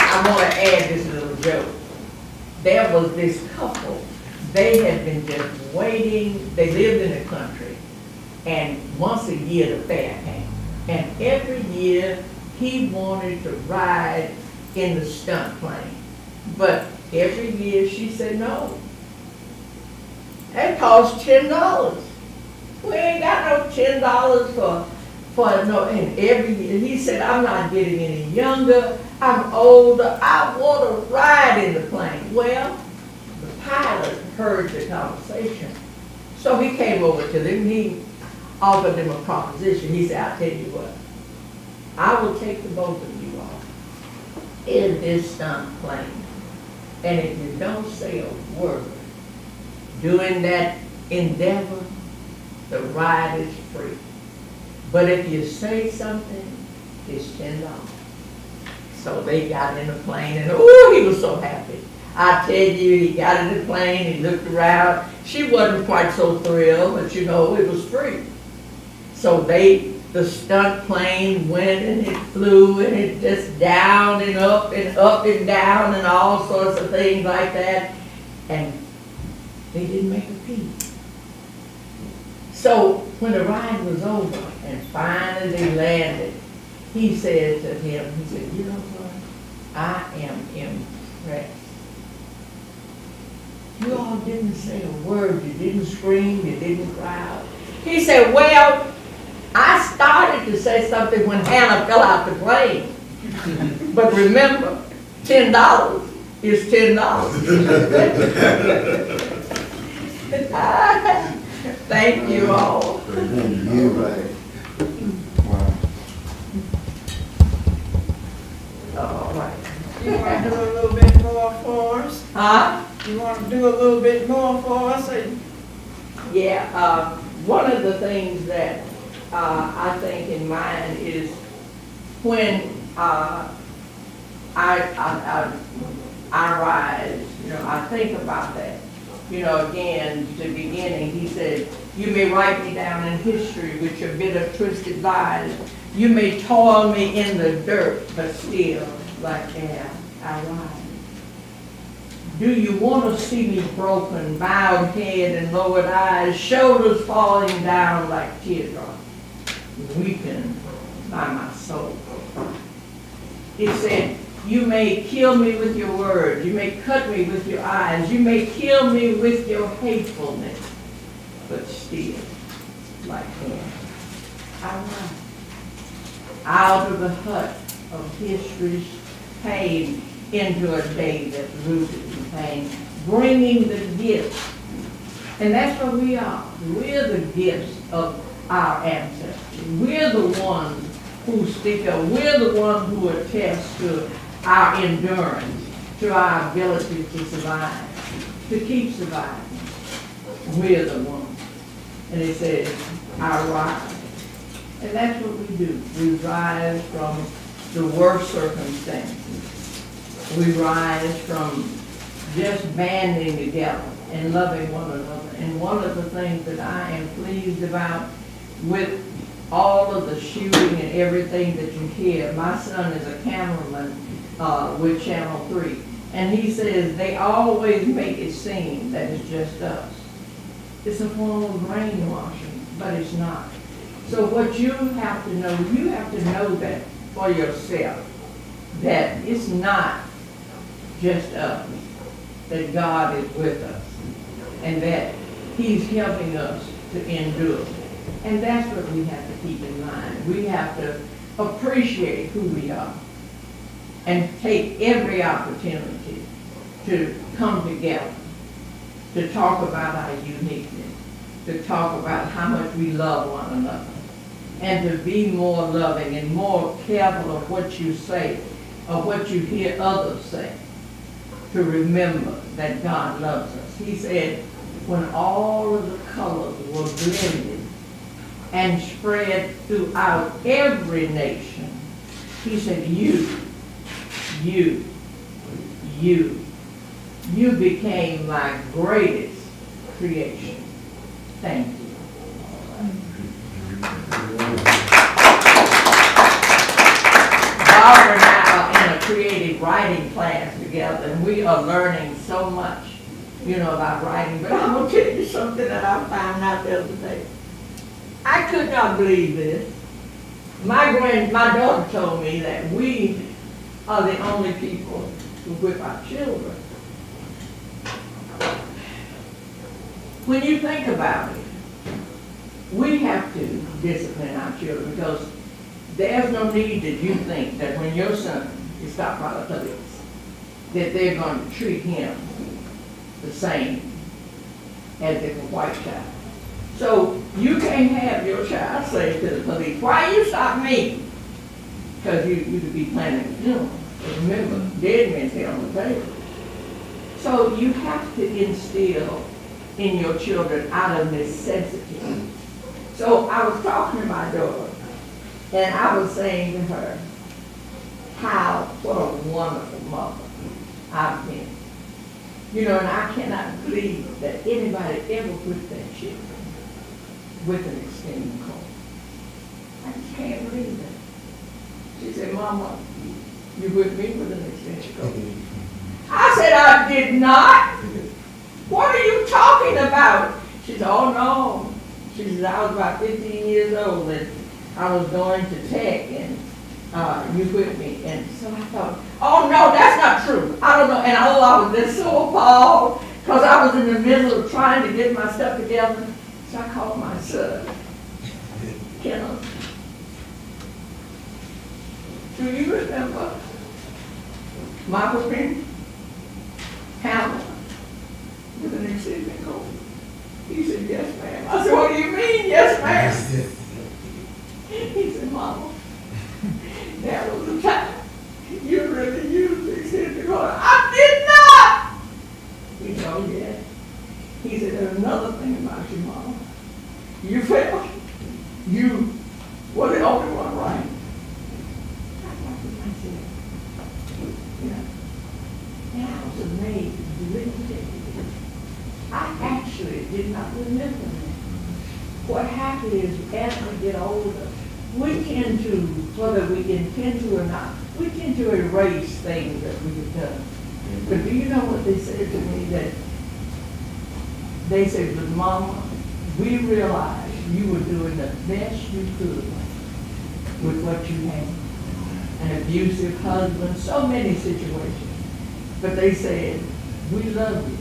Speaker 4: I'm going to add this little joke. There was this couple. They had been just waiting. They lived in the country. And once a year the fair came. And every year he wanted to ride in the stunt plane. But every year she said no. That costs $10. We ain't got no $10 for no, and every year he said, I'm not getting any younger, I'm older, I want to ride in the plane. Well, the pilot heard the conversation. So he came over to them, he offered them a proposition. He said, I'll tell you what, I will take the both of you off in this stunt plane. And if you don't say a word during that endeavor, the ride is free. But if you say something, it's $10. So they got in the plane and oh, he was so happy. I tell you, he got in the plane, he looked around. She wasn't quite so thrilled, but it was free. So the stunt plane went and it flew and it just down and up and down and all sorts of things like that. And they didn't make a peep. So when the ride was over and finally they landed, he said to him, he said, you know what? I am rest. You all didn't say a word, you didn't scream, you didn't cry out. He said, well, I started to say something when Hannah fell out the plane. But remember, $10 is $10. Thank you all.
Speaker 3: You right. Wow.
Speaker 4: All right.
Speaker 5: You want to do a little bit more for us?
Speaker 4: Huh?
Speaker 5: You want to do a little bit more for us?
Speaker 4: Yeah, one of the things that I think in mind is when I rise, you know, I think about that. You know, again, the beginning, he said, you may write me down in history with your bitter, twisted lies. You may toil me in the dirt, but still, like air, I rise. Do you want to see me broken, bowed head and lowered eyes, shoulders falling down like teardrops, weeping by my soul? He said, you may kill me with your words, you may cut me with your eyes, you may kill me with your hatefulness, but still, like him, I rise. Out of the hut of history's pain into a day that's rooted in pain, bringing the gifts. And that's what we are. We're the gifts of our ancestors. We're the ones who speak up. We're the ones who attest to our endurance, to our ability to survive, to keep surviving. We're the ones. And it says, I rise. And that's what we do. We rise from the worst circumstances. We rise from just banding together and loving one another. And one of the things that I am pleased about with all of the shooting and everything that you hear, my son is a cameraman with Channel 3. And he says they always make it seem that it's just us. It's a form of brainwashing, but it's not. So what you have to know that for yourself, that it's not just us, that God is with us, and that He's helping us to endure. And that's what we have to keep in mind. We have to appreciate who we are and take every opportunity to come together, to talk about our uniqueness, to talk about how much we love one another, and to be more loving and more careful of what you say, of what you hear others say, to remember that God loves us. He said, when all of the colors were blended and spread throughout every nation, He said, you became my greatest creation. Thank you. Barbara and I are in a creative writing class together, and we are learning so much, about writing. But I'm going to tell you something that I found out the other day. I could not believe this. My daughter told me that we are the only people who whip our children. When you think about it, we have to discipline our children because there's no need that you think that when your son is stopped by the police, that they're going to treat him the same as if a white child. So you can't have your child say to the police, why you stop me? Because you could be planning a funeral. Remember, dead men stay on the table. So you have to instill in your children out of necessity. So I was talking to my daughter, and I was saying to her, what a wonderful mother I've been. And I cannot believe that anybody ever whipped their children with an extended cord. I just can't believe that. She said, Mama, you whipped me with an extended cord. I said, I did not. What are you talking about? She said, oh no. She said, I was about 15 years old and I was going to Tech and you with me? And so I thought, oh no, that's not true. I don't know. And I was just so appalled because I was in the middle of trying to get my stuff together. So I called my son, Kenneth. Do you remember Michael Green? Hammer with an exceeding cold. He said, yes, ma'am. I said, what do you mean, yes, ma'am? He said, Mama, there was a time you really used the exceeding cold. I did not. He said, oh, yeah. He said, there's another thing about you, Mama. You failed. You were the only one right. I said, you know, and I was amazed. I actually did not remember that. What happened is, as we get older, we tend to, whether we intend to or not, we tend to erase things that we have done. But do you know what they said to me? That they said, but Mama, we realized you were doing the best you could with what you had. An abusive husband, so many situations. But they said, we love you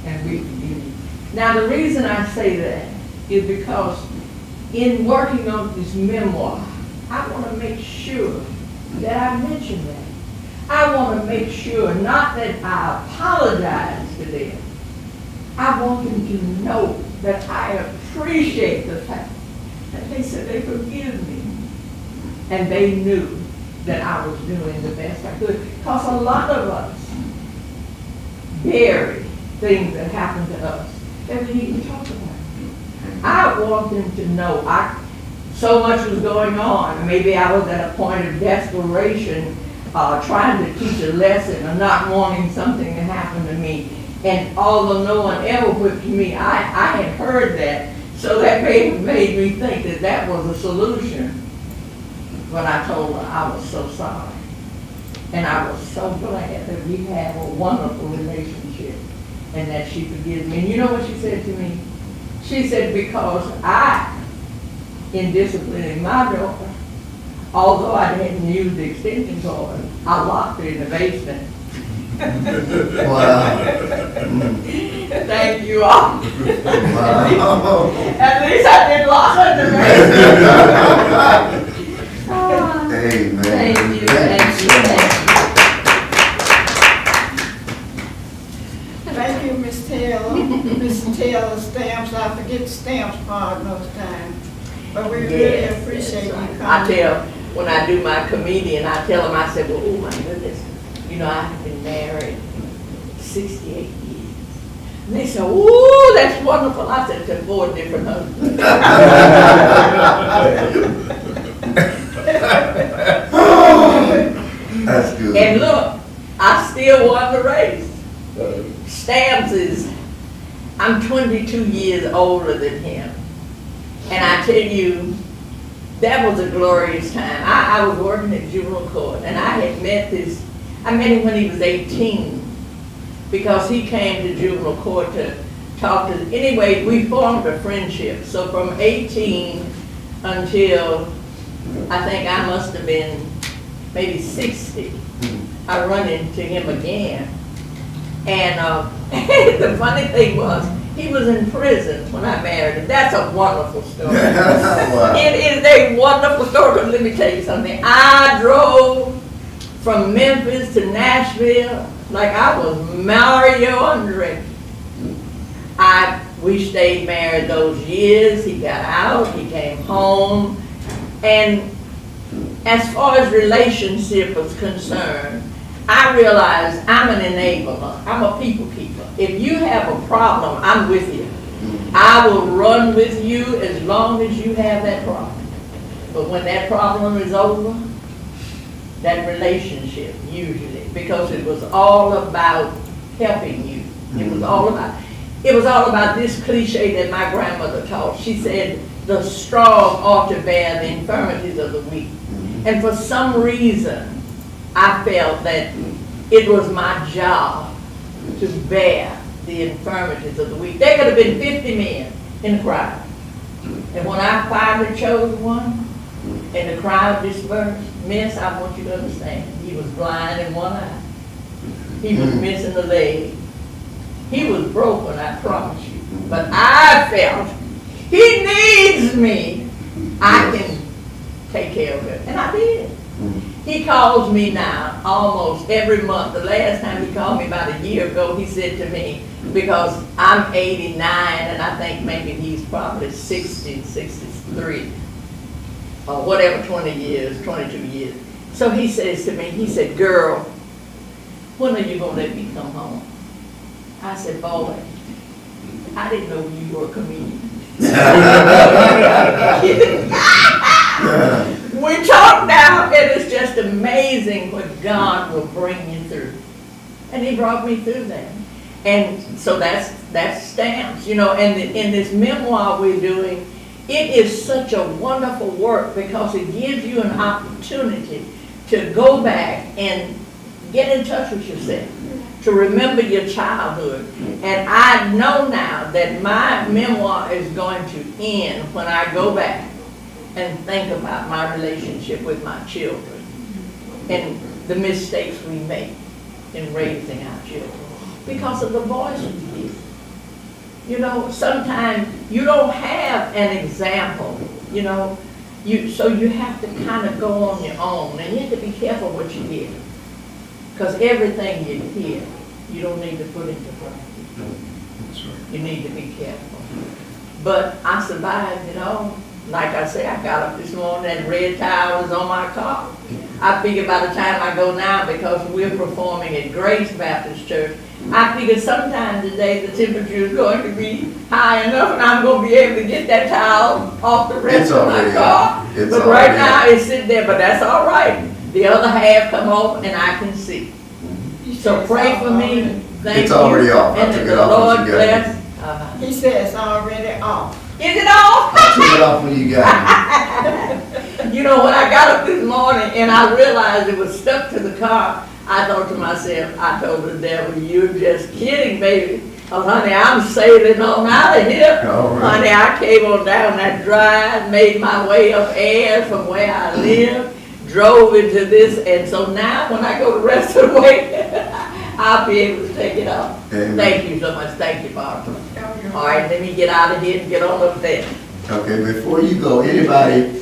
Speaker 4: and we forgive you. Now the reason I say that is because in working on this memoir, I want to make sure that I mention that. I want to make sure, not that I apologize to them, I want them to know that I appreciate the fact that they said they forgive me. And they knew that I was doing the best I could. Because a lot of us bury things that happen to us that we need to talk about. I want them to know so much was going on. Maybe I was at a point of desperation, trying to teach a lesson or not wanting something to happen to me. And although no one ever whipped me, I had heard that. So that made me think that that was a solution when I told her I was so sorry. And I was so glad that we have a wonderful relationship and that she forgives me. And you know what she said to me? She said, because in disciplining my daughter, although I didn't use the extension cord, I locked her in the basement.
Speaker 3: Wow.
Speaker 4: Thank you all.
Speaker 3: Wow.
Speaker 4: At least I didn't lock her in the basement.
Speaker 3: Amen.
Speaker 4: Thank you, thank you, thank you.
Speaker 2: Thank you, Miss Taylor. Miss Taylor stamps, I forget stamps part most times. But we really
Speaker 4: Yes,
Speaker 2: appreciate you
Speaker 4: yes,
Speaker 2: coming.
Speaker 4: I tell, when I do my comedian, I tell them, I said, well, oh my goodness, you know, I have been married 68 years. And they said, ooh, that's wonderful. I said, to 4 different husbands.
Speaker 3: That's good.
Speaker 4: And look, I still won the race. Stamps I'm 22 years older than him. And I tell you, that was a glorious time. I was working at juvenile court, and I met him when he was 18, because he came to juvenile court to talk to, anyway, we formed a friendship. So from 18 until, I think I must have been maybe 60, I run into him again. And the funny thing was, he was in prison when I married him. That's a wonderful story.
Speaker 3: Wow.
Speaker 4: It is a wonderful story, but let me tell you something. I drove from Memphis to Nashville like I was Mario Andretti. We stayed married those years. He got out, he came home. And as far as relationship was concerned, I realized I'm an enabler. I'm a people keeper. If you have a problem, I'm with you. I will run with you as long as you have that problem. But when that problem is over, that relationship usually, because it was all about helping you. It was all about this cliche that my grandmother taught. She said, the strong ought to bear the infirmities of the weak. And for some reason, I felt that it was my job to bear the infirmities of the weak. There could have been 50 men in the crowd. And when I finally chose one, and the crowd dispersed. Miss, I want you to understand, he was blind in one eye. He was missing a leg. He was broken, I promise you. But I felt, he needs me. I can take care of it. And I did. He calls me now almost every month. The last time he called me about a year ago, he said to me, because I'm 89 and I think maybe he's probably 60, 63, or whatever, 20 years, 22 years. So he says to me, he said, girl, when are you going to let me come home? I said, boy, I didn't know you were a comedian. We talk now, and it's just amazing what God will bring you through. And he brought me through that. And so that's Stamps, you know, and in this memoir we're doing, it is such a wonderful work because it gives you an opportunity to go back and get in touch with yourself, to remember your childhood. And I know now that my memoir is going to end when I go back and think about my relationship with my children and the mistakes we make in raising our children because of the voice we give. You know, sometimes you don't have an example, you know, so you have to kind of go on your own, and you have to be careful what you hear, because everything you hear, you don't need to put into practice. You need to be careful. But I survived it all. Like I say, I got up this morning and red towel was on my car. I figure by the time I go now, because we're performing at Grace Baptist Church, I figure sometime today the temperature is going to be high enough and I'm going to be able to get that towel off the rest of my car. But right now it's sitting there, but that's all right. The other half come off and I can see. So pray for me. Thank you.
Speaker 3: It's already off. I
Speaker 4: And
Speaker 3: took
Speaker 4: that
Speaker 3: it
Speaker 4: the
Speaker 3: off when
Speaker 4: Lord
Speaker 3: you got
Speaker 4: bless.
Speaker 5: He said it's already off.
Speaker 4: Is it off?
Speaker 3: I took it off when you got
Speaker 4: You know, when I got up this morning and I realized it was stuck to the car, I thought to myself, I told the devil, you're just kidding, baby. Oh, honey, I'm sailing on out of here.
Speaker 3: All right.
Speaker 4: Honey, I came on down that drive, made my way up air from where I live, drove into this, and so now when I go the rest of the way, I'll be able to take it off.
Speaker 3: Amen.
Speaker 4: Thank you so much. Thank you, Barbara. All right, let me get out of here and get on up there.
Speaker 3: Okay, before you go, anybody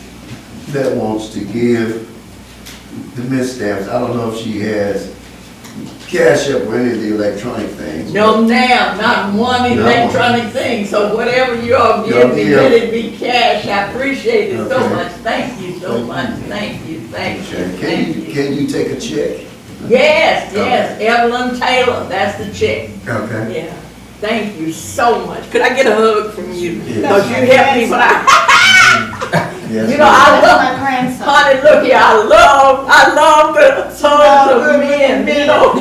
Speaker 3: that wants to give the Miss Stamps, I don't know if she has Cash App or any of the electronic things.
Speaker 4: No, now, not one
Speaker 3: No.
Speaker 4: electronic thing, so whatever you all give me,
Speaker 3: Yeah.
Speaker 4: let it be cash. I appreciate it so
Speaker 3: Okay.
Speaker 4: much. Thank you so much. Thank you, thank you,
Speaker 3: Okay,
Speaker 4: thank you.
Speaker 3: can you take a check?
Speaker 4: Yes, Evelyn Taylor, that's the check.
Speaker 3: Okay.
Speaker 4: Yeah, thank you so much. Could I get a hug from you?
Speaker 3: Yes.
Speaker 4: Because you helped me when
Speaker 3: Yes,
Speaker 4: you know, I
Speaker 2: That's
Speaker 4: love,
Speaker 2: my grandson.
Speaker 4: honey, look here, I love the sons of men, you know.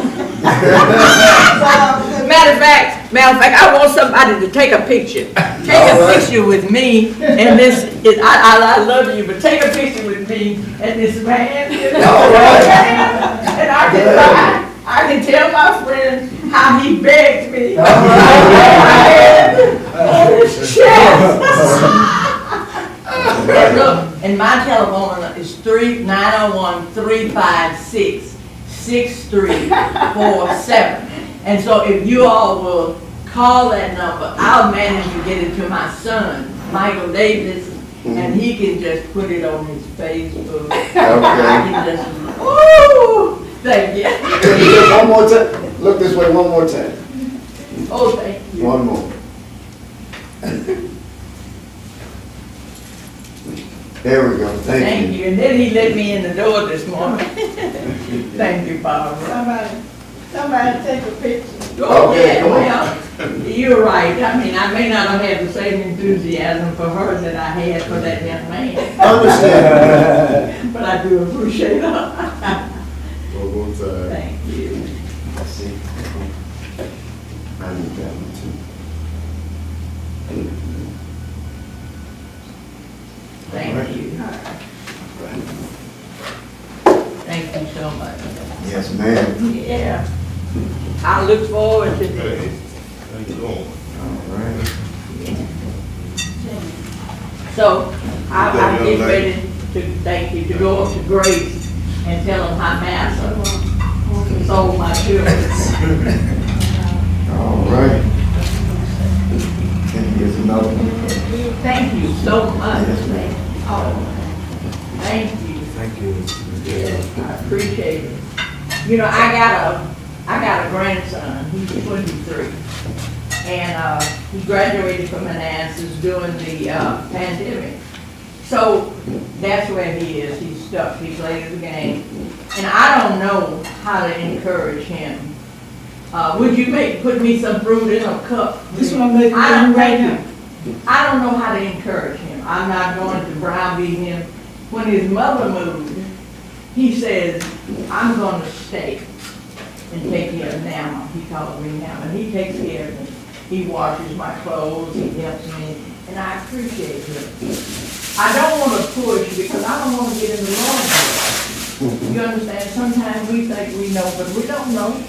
Speaker 4: Matter of fact, I want somebody to take a picture. Take
Speaker 3: All
Speaker 4: a
Speaker 3: right.
Speaker 4: picture with me and this, I love you, but take a picture with me and this man.
Speaker 3: All right.
Speaker 4: And I can tell my friends how he begged me.
Speaker 3: All right.
Speaker 4: On his chest. And look, and my telephone number is 901-356-6347. And so if you all will call that number, I'll manage to get it to my son, Michael Davis, and he can just put it on his Facebook. I can just, woo, thank you.
Speaker 3: Just one more time, look this way one more time.
Speaker 4: Oh, thank you.
Speaker 3: One more. There we go,
Speaker 4: Thank you. And then he let me in the door this morning. Thank you, Barbara.
Speaker 5: Somebody take a picture.
Speaker 4: Oh,
Speaker 3: Okay,
Speaker 4: yeah,
Speaker 3: come on.
Speaker 4: well, you're right. I mean, I may not have had the same enthusiasm for her that I had for that young man,
Speaker 3: Understand.
Speaker 4: but I do appreciate her.
Speaker 6: One more time.
Speaker 4: Thank you.
Speaker 3: See. I need that one too.
Speaker 4: Thank you. Thank you so much.
Speaker 3: Yes, ma'am.
Speaker 4: Yeah. I look forward to this.
Speaker 6: Hey, how you doing?
Speaker 3: All right.
Speaker 4: So, I'm getting ready to thank you, to go up to Grace and tell them how Massa sold my children.
Speaker 3: All right. And here's another one.
Speaker 4: Thank you so much. Oh, thank you.
Speaker 1: Thank you.
Speaker 4: Yes, I appreciate it. You know, I got a grandson, he's 23. And, he graduated from Manassas during the, pandemic. So that's where he is, he's stuck, he plays the game. And I don't know how to encourage him. Would you put me some fruit in a cup?
Speaker 5: This one I'm making for
Speaker 4: I
Speaker 5: you
Speaker 4: don't
Speaker 5: right
Speaker 4: think
Speaker 5: now.
Speaker 4: I don't know how to encourage him. I'm not going to browbeat him. When his mother moved, he says, I'm going to stay and take care of Nama. He calls me Nama. And he takes care of me. He washes my clothes, he helps me, and I appreciate him. I don't want to push because I don't want to get in the wrong way. You understand? Sometimes we think we know, but we don't know.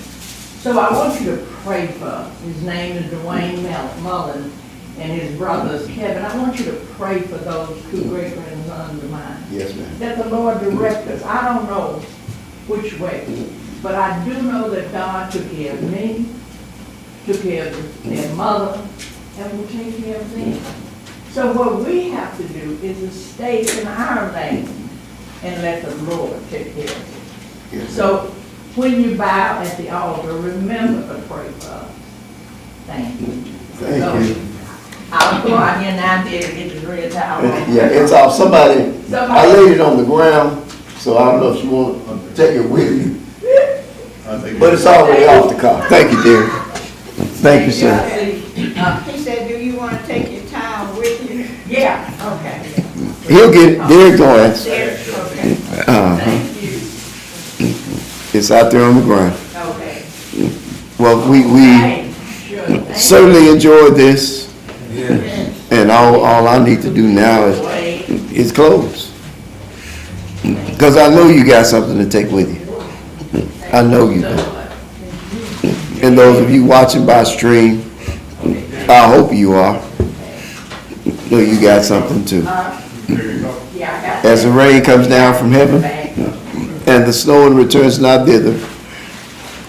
Speaker 4: So I want you to pray for, his name is Dwayne Mullen, and his brothers Kevin. I want you to pray for those two great grandsons of mine.
Speaker 3: Yes, ma'am.
Speaker 4: That the Lord direct us. I don't know which way, but I do know that God took care of me, took care of their mother, and will take care of them. So what we have to do is to stay in our lane and let the Lord take care of it.
Speaker 3: Yes.
Speaker 4: So when you bow at the altar, remember to pray for us. Thank you.
Speaker 3: Thank you.
Speaker 4: I'll go out here now and get this red towel.
Speaker 3: Yeah, it's off. I
Speaker 4: Somebody-
Speaker 3: laid it on the ground, so I don't know if you want to take it with you.
Speaker 6: I think
Speaker 3: But it's already off the car. Thank you, dear. Thank you, sir.
Speaker 2: He said, do you want to take your towel with you?
Speaker 4: Yeah, okay.
Speaker 3: He'll get it. Derek gonna ask.
Speaker 4: There, okay.
Speaker 3: Uh-huh.
Speaker 4: Thank you.
Speaker 3: It's out there on the ground.
Speaker 4: Okay.
Speaker 3: Well, we
Speaker 4: Hey, sure. Thank you.
Speaker 3: certainly enjoyed this,
Speaker 1: Yeah.
Speaker 3: and all I need to do now
Speaker 4: Wait.
Speaker 3: is close. Because I know you got something to take with you. I know you do. And those of you watching by stream, I hope you are. Know you got something too.
Speaker 4: Yeah, I got
Speaker 3: As the
Speaker 4: that.
Speaker 3: rain comes down from heaven,
Speaker 4: Back.
Speaker 3: and the snow and returns not thither,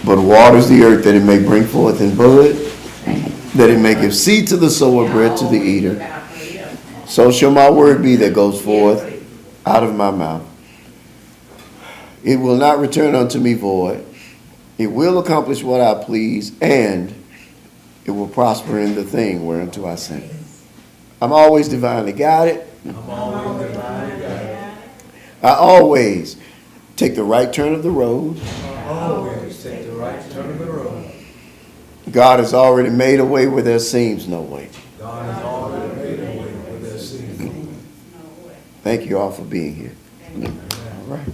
Speaker 3: but waters the earth that it may bring forth and bud, that it may give seed to the sower, bread to the eater. So shall my word be that goes forth out of my mouth. It will not return unto me void. It will accomplish what I please, and it will prosper in the thing whereunto I sent it. I'm always divinely guided. I always take the right turn of the road.
Speaker 1: Always take the right turn of the road.
Speaker 3: God has already made a way where there seems no way.
Speaker 1: God has already made a way where there seems no way.
Speaker 3: Thank you all for being here. All right.